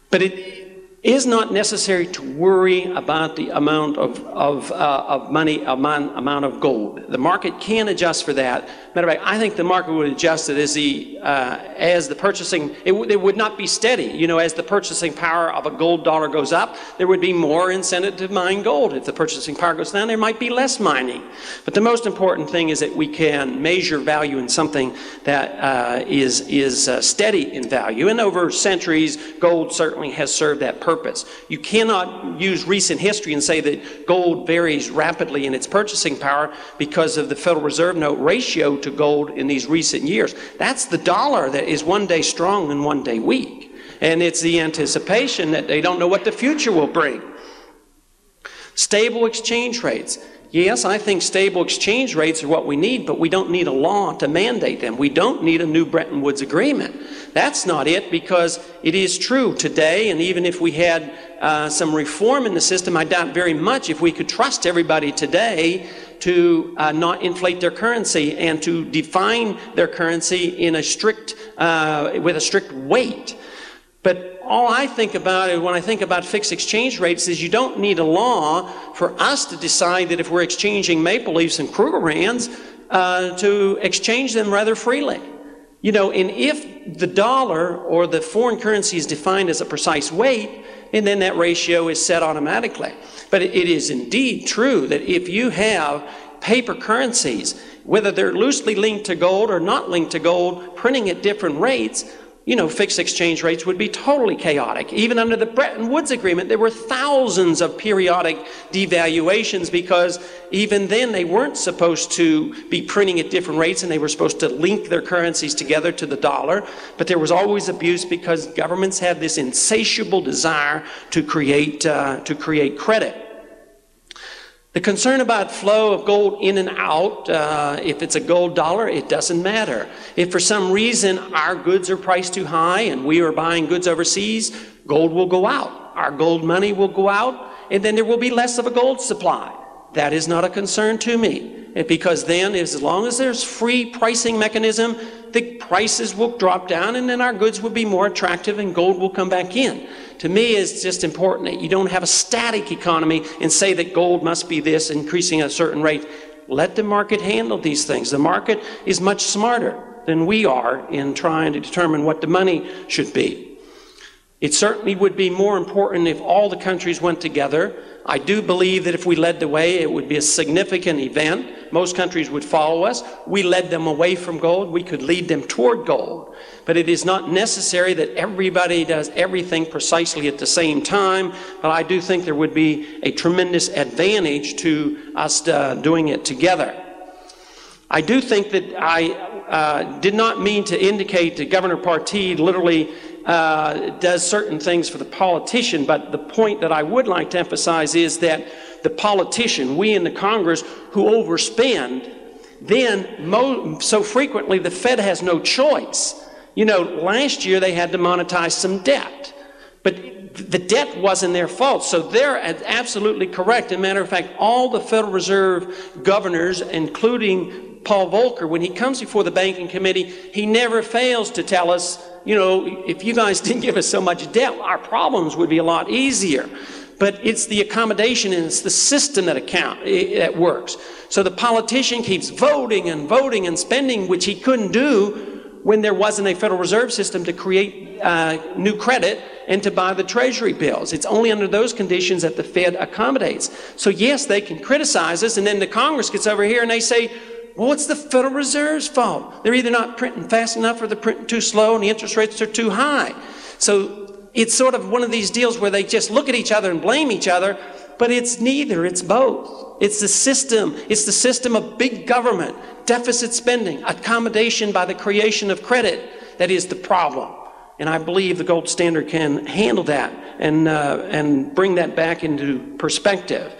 But it is not necessary to worry about the amount of money, amount of gold. The market can adjust for that. Matter of fact, I think the market would adjust it as the purchasing. It would not be steady. You know, as the purchasing power of a gold dollar goes up, there would be more incentive to mine gold. If the purchasing power goes down, there might be less mining. But the most important thing is that we can measure value in something that is steady in value. And over centuries, gold certainly has served that purpose. You cannot use recent history and say that gold varies rapidly in its purchasing power because of the Federal Reserve note ratio to gold in these recent years. That's the dollar that is one day strong and one day weak. And it's the anticipation that they don't know what the future will bring. Stable exchange rates. Yes, I think stable exchange rates are what we need, but we don't need a law to mandate them. We don't need a new Bretton Woods agreement. That's not it, because it is true today, and even if we had some reform in the system, I doubt very much if we could trust everybody today to not inflate their currency and to define their currency in a strict, with a strict weight. But all I think about when I think about fixed exchange rates is you don't need a law for us to decide that if we're exchanging maple leaves and Kruger rands, to exchange them rather freely. You know, and if the dollar or the foreign currency is defined as a precise weight, and then that ratio is set automatically. But it is indeed true that if you have paper currencies, whether they're loosely linked to gold or not linked to gold, printing at different rates, you know, fixed exchange rates would be totally chaotic. Even under the Bretton Woods Agreement, there were thousands of periodic devaluations because even then they weren't supposed to be printing at different rates and they were supposed to link their currencies together to the dollar. But there was always abuse because governments had this insatiable desire to create credit. The concern about flow of gold in and out, if it's a gold dollar, it doesn't matter. If for some reason our goods are priced too high and we are buying goods overseas, gold will go out. Our gold money will go out, and then there will be less of a gold supply. That is not a concern to me, because then as long as there's free pricing mechanism, the prices will drop down and then our goods will be more attractive and gold will come back in. To me, it's just important that you don't have a static economy and say that gold must be this, increasing at a certain rate. Let the market handle these things. The market is much smarter than we are in trying to determine what the money should be. It certainly would be more important if all the countries went together. I do believe that if we led the way, it would be a significant event. Most countries would follow us. We led them away from gold. We could lead them toward gold. But it is not necessary that everybody does everything precisely at the same time. But I do think there would be a tremendous advantage to us doing it together. I do think that I did not mean to indicate that Governor Partee literally does certain things for the politician, but the point that I would like to emphasize is that the politician, we in the Congress who overspend, then so frequently the Fed has no choice. You know, last year they had to monetize some debt, but the debt wasn't their fault, so they're absolutely correct. As a matter of fact, all the Federal Reserve governors, including Paul Volcker, when he comes before the Banking Committee, he never fails to tell us, you know, if you guys didn't give us so much debt, our problems would be a lot easier. But it's the accommodation and it's the system that works. So the politician keeps voting and voting and spending, which he couldn't do when there wasn't a Federal Reserve System to create new credit and to buy the Treasury bills. It's only under those conditions that the Fed accommodates. So yes, they can criticize us, and then the Congress gets over here and they say, well, it's the Federal Reserve's fault. They're either not printing fast enough or they're printing too slow and the interest rates are too high. So it's sort of one of these deals where they just look at each other and blame each other, but it's neither, it's both. It's the system. It's the system of big government, deficit spending, accommodation by the creation of credit that is the problem. And I believe the gold standard can handle that and bring that back into perspective.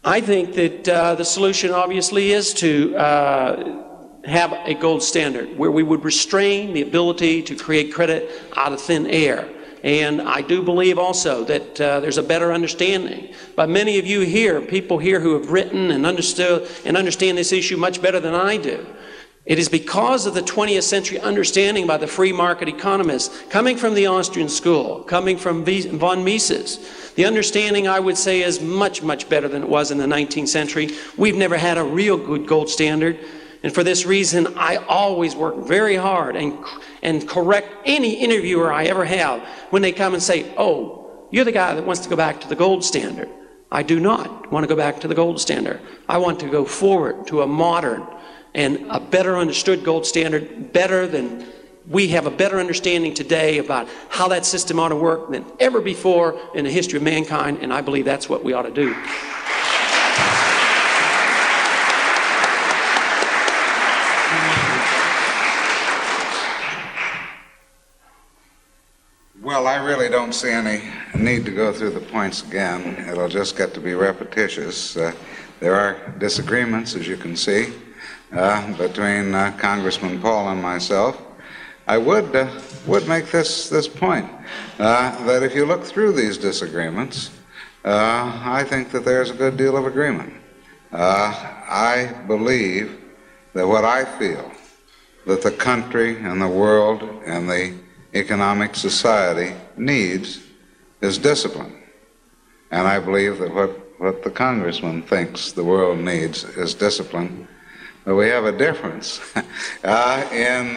I think that the solution obviously is to have a gold standard where we would restrain the ability to create credit out of thin air. And I do believe also that there's a better understanding by many of you here, people here who have written and understood and understand this issue much better than I do. It is because of the 20th century understanding by the free market economists, coming from the Austrian school, coming from von Mises. The understanding, I would say, is much, much better than it was in the 19th century. We've never had a real good gold standard. And for this reason, I always work very hard and correct any interviewer I ever have when they come and say, oh, you're the guy that wants to go back to the gold standard. I do not want to go back to the gold standard. I want to go forward to a modern and a better understood gold standard, better than we have a better understanding today about how that system ought to work than ever before in the history of mankind, and I believe that's what we ought to do. Well, I really don't see any need to go through the points again. It'll just get to be repetitious. There are disagreements, as you can see, between Congressman Paul and myself. I would make this point, that if you look through these disagreements, I think that there's a good deal of agreement. I believe that what I feel that the country and the world and the economic society needs is discipline. And I believe that what the Congressman thinks the world needs is discipline. But we have a difference in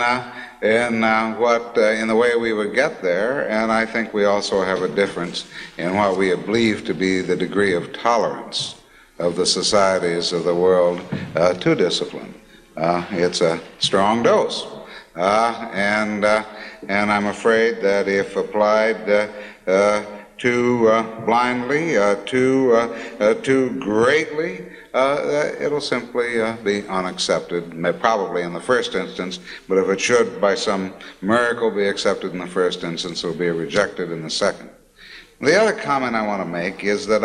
the way we would get there, and I think we also have a difference in what we believe to be the degree of tolerance of the societies of the world to discipline. It's a strong dose, and I'm afraid that if applied too blindly, too greatly, it'll simply be unaccepted, probably in the first instance, but if it should by some miracle be accepted in the first instance, it'll be rejected in the second. The other comment I want to make is that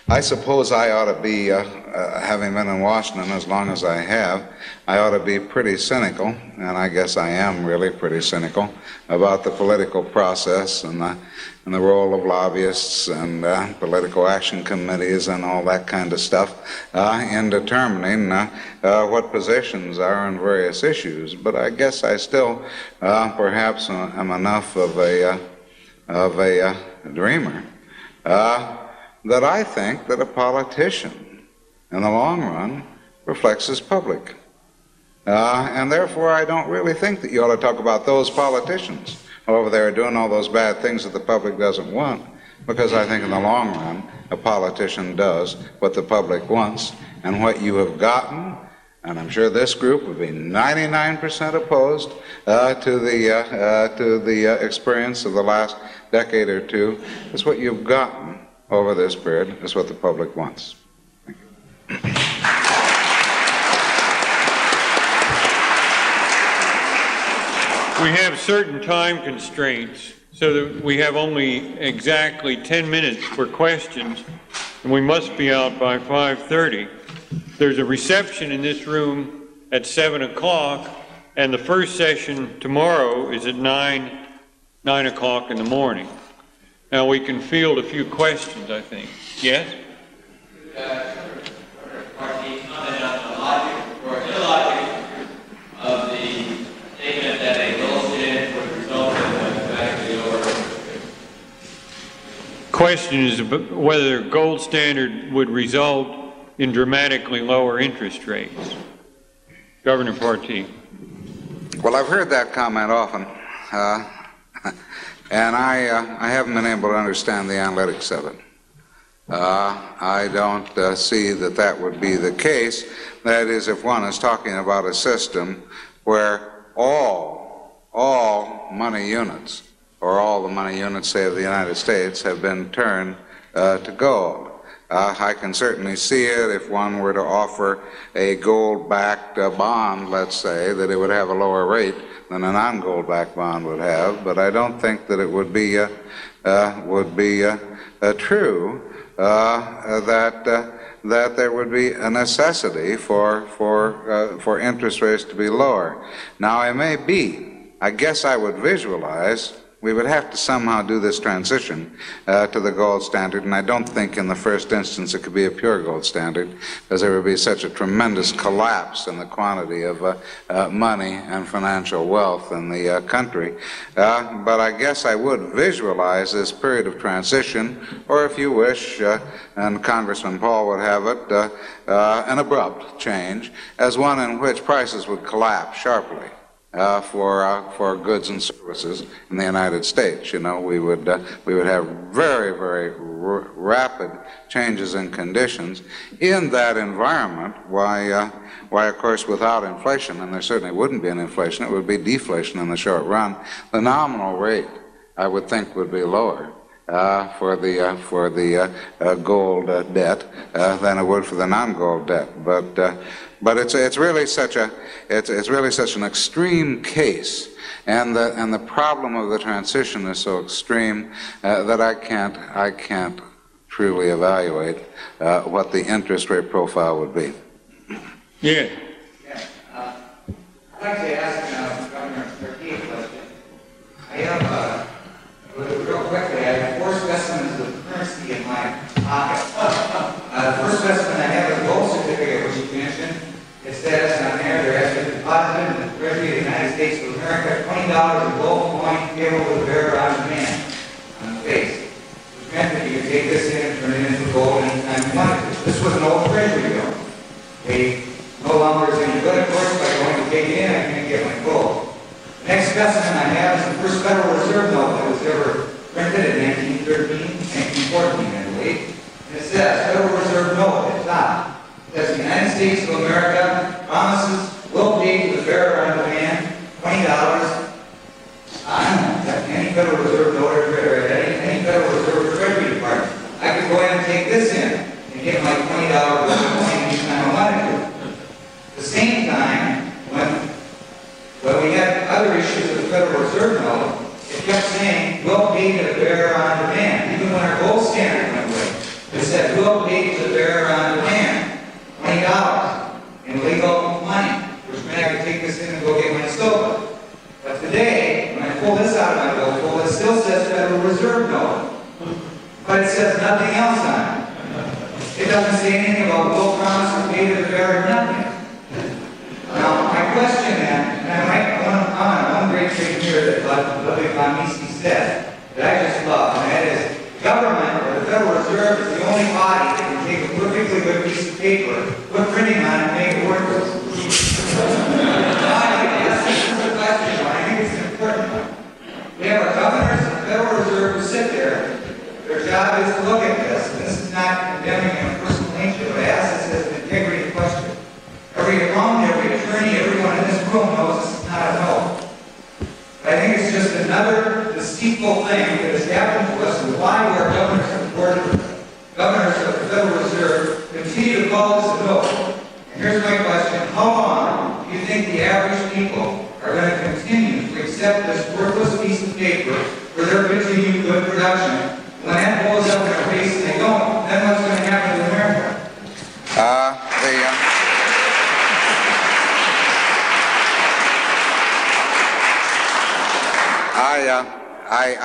I suppose I ought to be, having been in Washington as long as I have, I ought to be pretty cynical, and I guess I am really pretty cynical about the political process and the role of lobbyists and political action committees and all that kind of stuff in determining what positions are on various issues. But I guess I still perhaps am enough of a dreamer that I think that a politician, in the long run, reflects his public. And therefore, I don't really think that you ought to talk about those politicians over there doing all those bad things that the public doesn't want, because I think in the long run, a politician does what the public wants, and what you have gotten, and I'm sure this group would be 99% opposed to the experience of the last decade or two, is what you've gotten over this period is what the public wants. Thank you. We have certain time constraints, so that we have only exactly 10 minutes for questions, and we must be out by 5:30. There's a reception in this room at 7 o'clock, and the first session tomorrow is at 9 o'clock in the morning. Now we can field a few questions, I think. Yes? Partee, comment on the logic or illogic of the statement that a gold standard would result in a dramatically lower interest rate. Question is whether gold standard would result in dramatically lower interest rates. Governor Partee. Well, I've heard that comment often, and I haven't been able to understand the analytics of it. I don't see that that would be the case. That is, if one is talking about a system where all money units, or all the money units, say, of the United States, have been turned to gold. I can certainly see it if one were to offer a gold-backed bond, let's say, that it would have a lower rate than a non-gold-backed bond would have, but I don't think that it would be true that there would be a necessity for interest rates to be lower. Now, I guess I would visualize we would have to somehow do this transition to the gold standard, and I don't think in the first instance it could be a pure gold standard, because there would be such a tremendous collapse in the quantity of money and financial wealth in the country. But I guess I would visualize this period of transition, or if you wish, and Congressman Paul would have it, an abrupt change, as one in which prices would collapse sharply. For goods and services in the United States. You know, we would have very, very rapid changes in conditions. In that environment, why, of course, without inflation, and there certainly wouldn't be an inflation, it would be deflation in the short run, the nominal rate, I would think, would be lower for the gold debt than it would for the non-gold debt. But it's really such an extreme case, and the problem of the transition is so extreme that I can't truly evaluate what the interest rate profile would be. Yeah. I'd like to ask Governor Partee a question. I have, real quickly, I have 4 specimens of currency in my pocket. The first specimen I have is a gold certificate, which you mentioned. It says on there has been deposited in the Treasury of the United States of America, $20 in gold coin payable with a bearer on demand on the face. Which meant that you could take this in and turn it into gold anytime you wanted to. This was an old Treasury bill. They no longer is any good, of course, by going to take it in, I can't get my gold. The next specimen I have is the first Federal Reserve note that was ever printed in 1914, I believe. And it says, Federal Reserve note at the top. It says, the United States of America promises will pay to the bearer on demand $20 on any Federal Reserve note or any Federal Reserve Treasury Department. I could go ahead and take this in and get my $20 anytime I wanted to. At the same time, when we had other issues of the Federal Reserve note, it kept saying, we'll pay to the bearer on demand. Even when our gold standard went away, it said, we'll pay to the bearer on demand $20 in legal money, which meant I could take this in and go get my soda. But today, when I pull this out of my bill, it still says Federal Reserve note, but it says nothing else on it. It doesn't say anything about will promise to pay to the bearer, nothing. Now, my question then, and I might comment on one great thing here that Ludwig von Mises said, that I just love, and that is, government, or the Federal Reserve, is the only body that can take a perfectly good piece of paper, put printing on it, and make it worthless. This is a question, but I think it's an important one. We have our governors and the Federal Reserve who sit there. Their job is to look at this. And this is not condemning in a personal nature, but I ask this as an integrity question. Every accountant, every attorney, everyone in this room knows this is not a no. But I think it's just another deceitful thing that has happened to us, and why our governors of the Federal Reserve continue to call this a no. And here's my question. How long do you think the average people are going to continue to accept this worthless piece of paper for their continued good production? When that blows up in their face and they don't, then what's going to happen to America?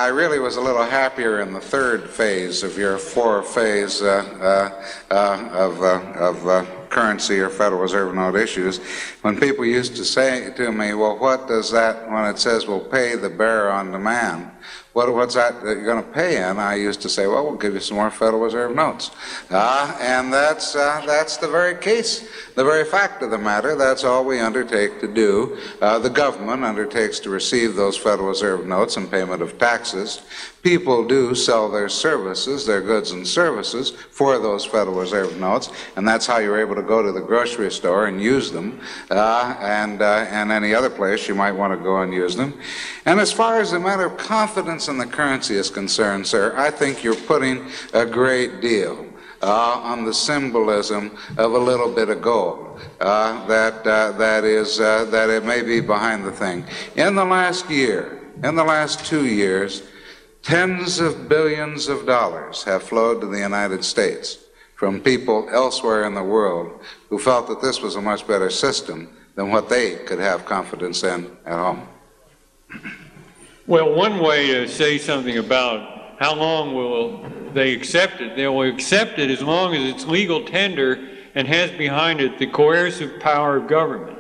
I really was a little happier in the third phase of your 4-phase of currency or Federal Reserve note issues, when people used to say to me, well, what does that, when it says we'll pay the bearer on demand, what's that you're going to pay in? I used to say, well, we'll give you some more Federal Reserve notes. And that's the very case, the very fact of the matter. That's all we undertake to do. The government undertakes to receive those Federal Reserve notes in payment of taxes. People do sell their services, their goods and services, for those Federal Reserve notes, and that's how you're able to go to the grocery store and use them, and any other place you might want to go and use them. And as far as the matter of confidence in the currency is concerned, sir, I think you're putting a great deal on the symbolism of a little bit of gold that it may be behind the thing. In the last year, in the last 2 years, tens of billions of dollars have flowed to the United States from people elsewhere in the world who felt that this was a much better system than what they could have confidence in at home. Well, one way to say something about how long will they accept it, they will accept it as long as it's legal tender and has behind it the coercive power of government.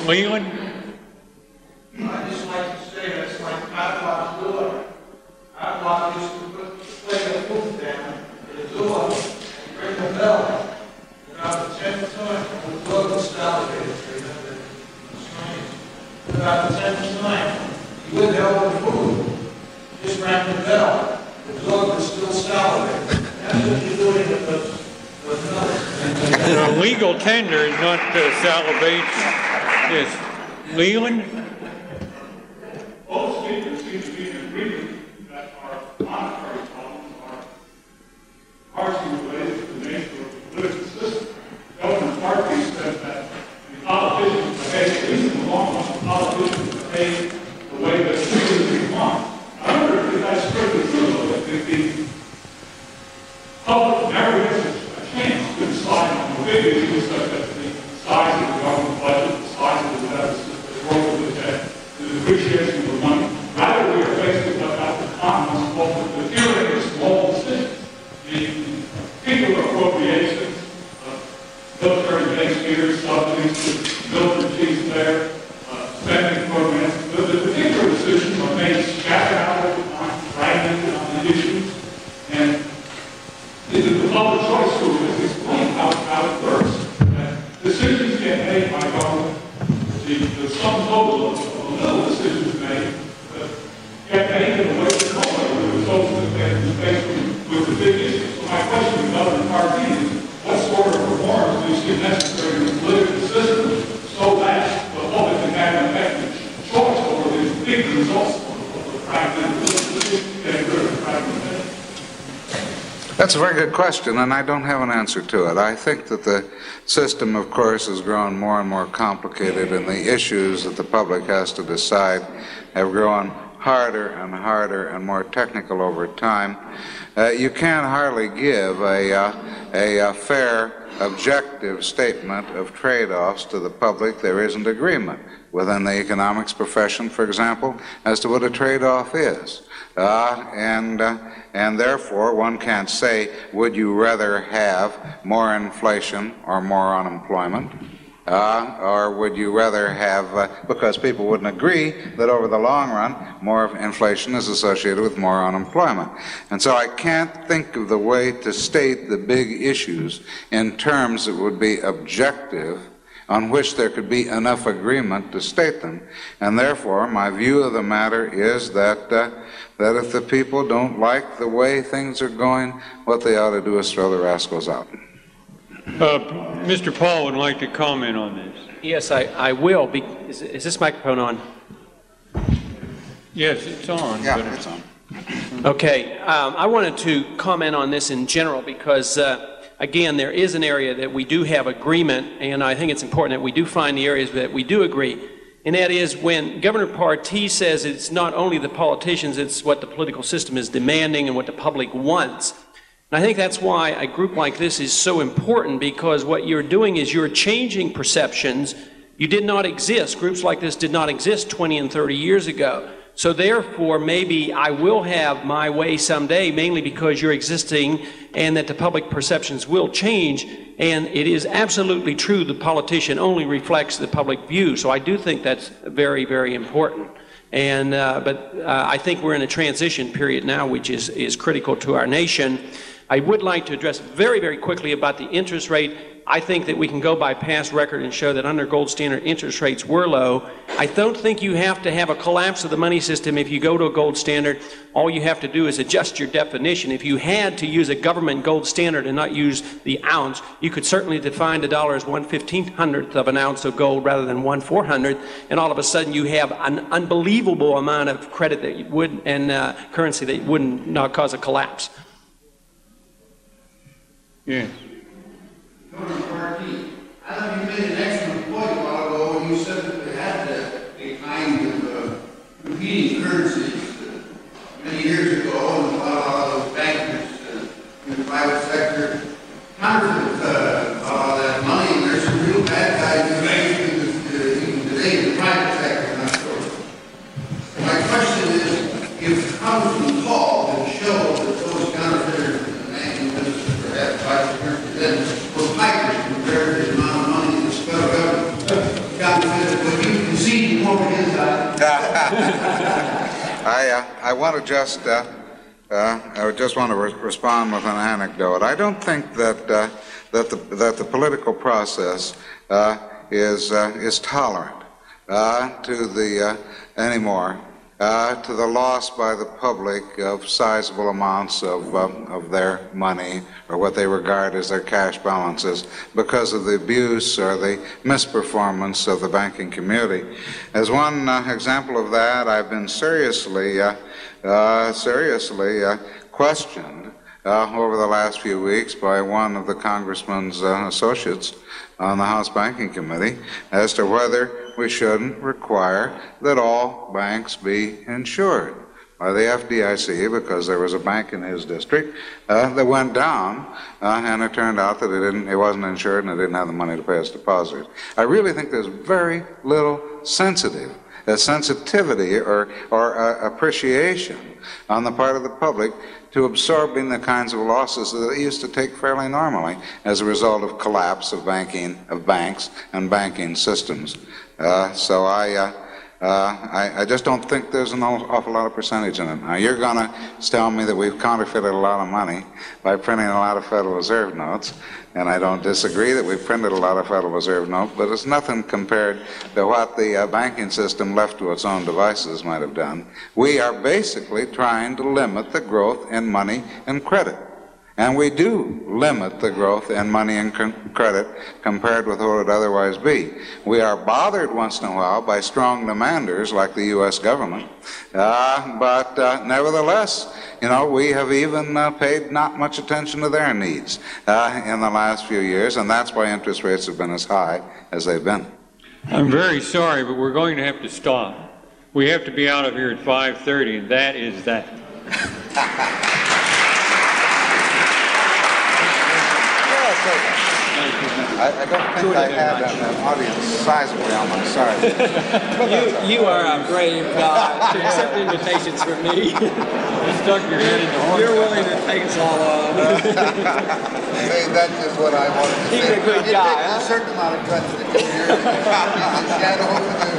Leland? I'd just like to say that's like Padlock's door. Padlock used to play the roof down at the door and ring the bell. About the 10th time, the door was validated. About the 10th time, he wouldn't help with food. Just rang the bell. The door was still salivated. That's what you're doing with another. Legal tender is not salivation. Yes. Leland? Both speakers seem to be in agreement that our monetary problems are partially related to the nature of the political system. Governor Partee said that the politicians behave, at least in the long run, the politicians behave the way that citizens want. I wonder if that's strictly true, though, if the public never gets a chance to decide on the big issues such as the size of the government budget, the size of the deficit, the growth of the debt, the depreciation of the money. Rather, we are faced with about the commonest of the theory of small decisions, the particular appropriations of military base gears, subsidies to milk and cheese there, spending programs. The particular decisions are made scattered out over time, fragmented on the issues, and the public choice tool is explained how it works. Decisions get made by government. The sum total of the little decisions made get made in a way that nobody would have chosen to face with the big issues. So my question to Governor Partee is, what sort of reforms do you see necessary in the political system so that the public can have an effective choice over the big results of the fragmentation, getting rid of the fragmentation? That's a very good question, and I don't have an answer to it. I think that the system, of course, has grown more and more complicated, and the issues that the public has to decide have grown harder and harder and more technical over time. You can hardly give a fair, objective statement of trade-offs to the public. There isn't agreement within the economics profession, for example, as to what a trade-off is. And therefore, one can't say, would you rather have more inflation or more unemployment? Or would you rather have, because people wouldn't agree that over the long run, more inflation is associated with more unemployment. And so I can't think of the way to state the big issues in terms that would be objective, on which there could be enough agreement to state them. And therefore, my view of the matter is that if the people don't like the way things are going, what they ought to do is throw the rascals out. Mr. Paul would like to comment on this. Yes, I will. Is this microphone on? Yes, it's on. Yeah, it's on. Okay. I wanted to comment on this in general because, again, there is an area that we do have agreement, and I think it's important that we do find the areas that we do agree. And that is when Governor Partee says it's not only the politicians, it's what the political system is demanding and what the public wants. And I think that's why a group like this is so important, because what you're doing is you're changing perceptions. You did not exist. Groups like this did not exist 20 and 30 years ago. So therefore, maybe I will have my way someday, mainly because you're existing and that the public perceptions will change. And it is absolutely true the politician only reflects the public view. So I do think that's very, very important. And, but I think we're in a transition period now, which is critical to our nation. I would like to address very, very quickly about the interest rate. I think that we can go by past record and show that under gold standard interest rates were low. I don't think you have to have a collapse of the money system if you go to a gold standard. All you have to do is adjust your definition. If you had to use a government gold standard and not use the ounce, you could certainly define the dollar as 1/1500th of an ounce of gold rather than 1/400th, and all of a sudden you have an unbelievable amount of credit that would and currency that would not cause a collapse. Yes. Governor Partee, I thought you made an excellent point a while ago when you said that they had a kind of competing currencies many years ago, and a lot of those bankers in the private sector counterfeit that money, and there's some real bad guys in banking even today in the private sector, not sure. My question is, if Congressman Paul can show that those counterfeiters in the banking business perhaps private currency then were pipers compared to the amount of money the federal government counterfeited, would you concede more on his side? I want to just I just want to respond with an anecdote. I don't think that that the political process is tolerant to the anymore to the loss by the public of sizable amounts of their money or what they regard as their cash balances because of the abuse or the misperformance of the banking community. As one example of that, I've been seriously questioned over the last few weeks by one of the Congressman's associates on the House Banking Committee as to whether we shouldn't require that all banks be insured by the FDIC, because there was a bank in his district that went down, and it turned out that it wasn't insured and it didn't have the money to pay its depositors. I really think there's very little sensitivity or appreciation on the part of the public to absorbing the kinds of losses that it used to take fairly normally as a result of collapse of banks and banking systems. So I just don't think there's an awful lot of percentage in it. Now, you're going to tell me that we've counterfeited a lot of money by printing a lot of Federal Reserve notes, and I don't disagree that we've printed a lot of Federal Reserve notes, but it's nothing compared to what the banking system left to its own devices might have done. We are basically trying to limit the growth in money and credit. And we do limit the growth in money and credit compared with what it would otherwise be. We are bothered once in a while by strong demanders like the U.S. government, but nevertheless, you know, we have even paid not much attention to their needs in the last few years, and that's why interest rates have been as high as they've been. I'm very sorry, but we're going to have to stop. We have to be out of here at 5:30, and that is that. I don't think I had an audience sizably on my side. You are a brave guy to accept invitations from me. You stuck your head in the horn. You're willing to take us all on. Hey, that's just what I wanted to say. He's a good guy, huh? A certain amount of guts to do here. Shadow over the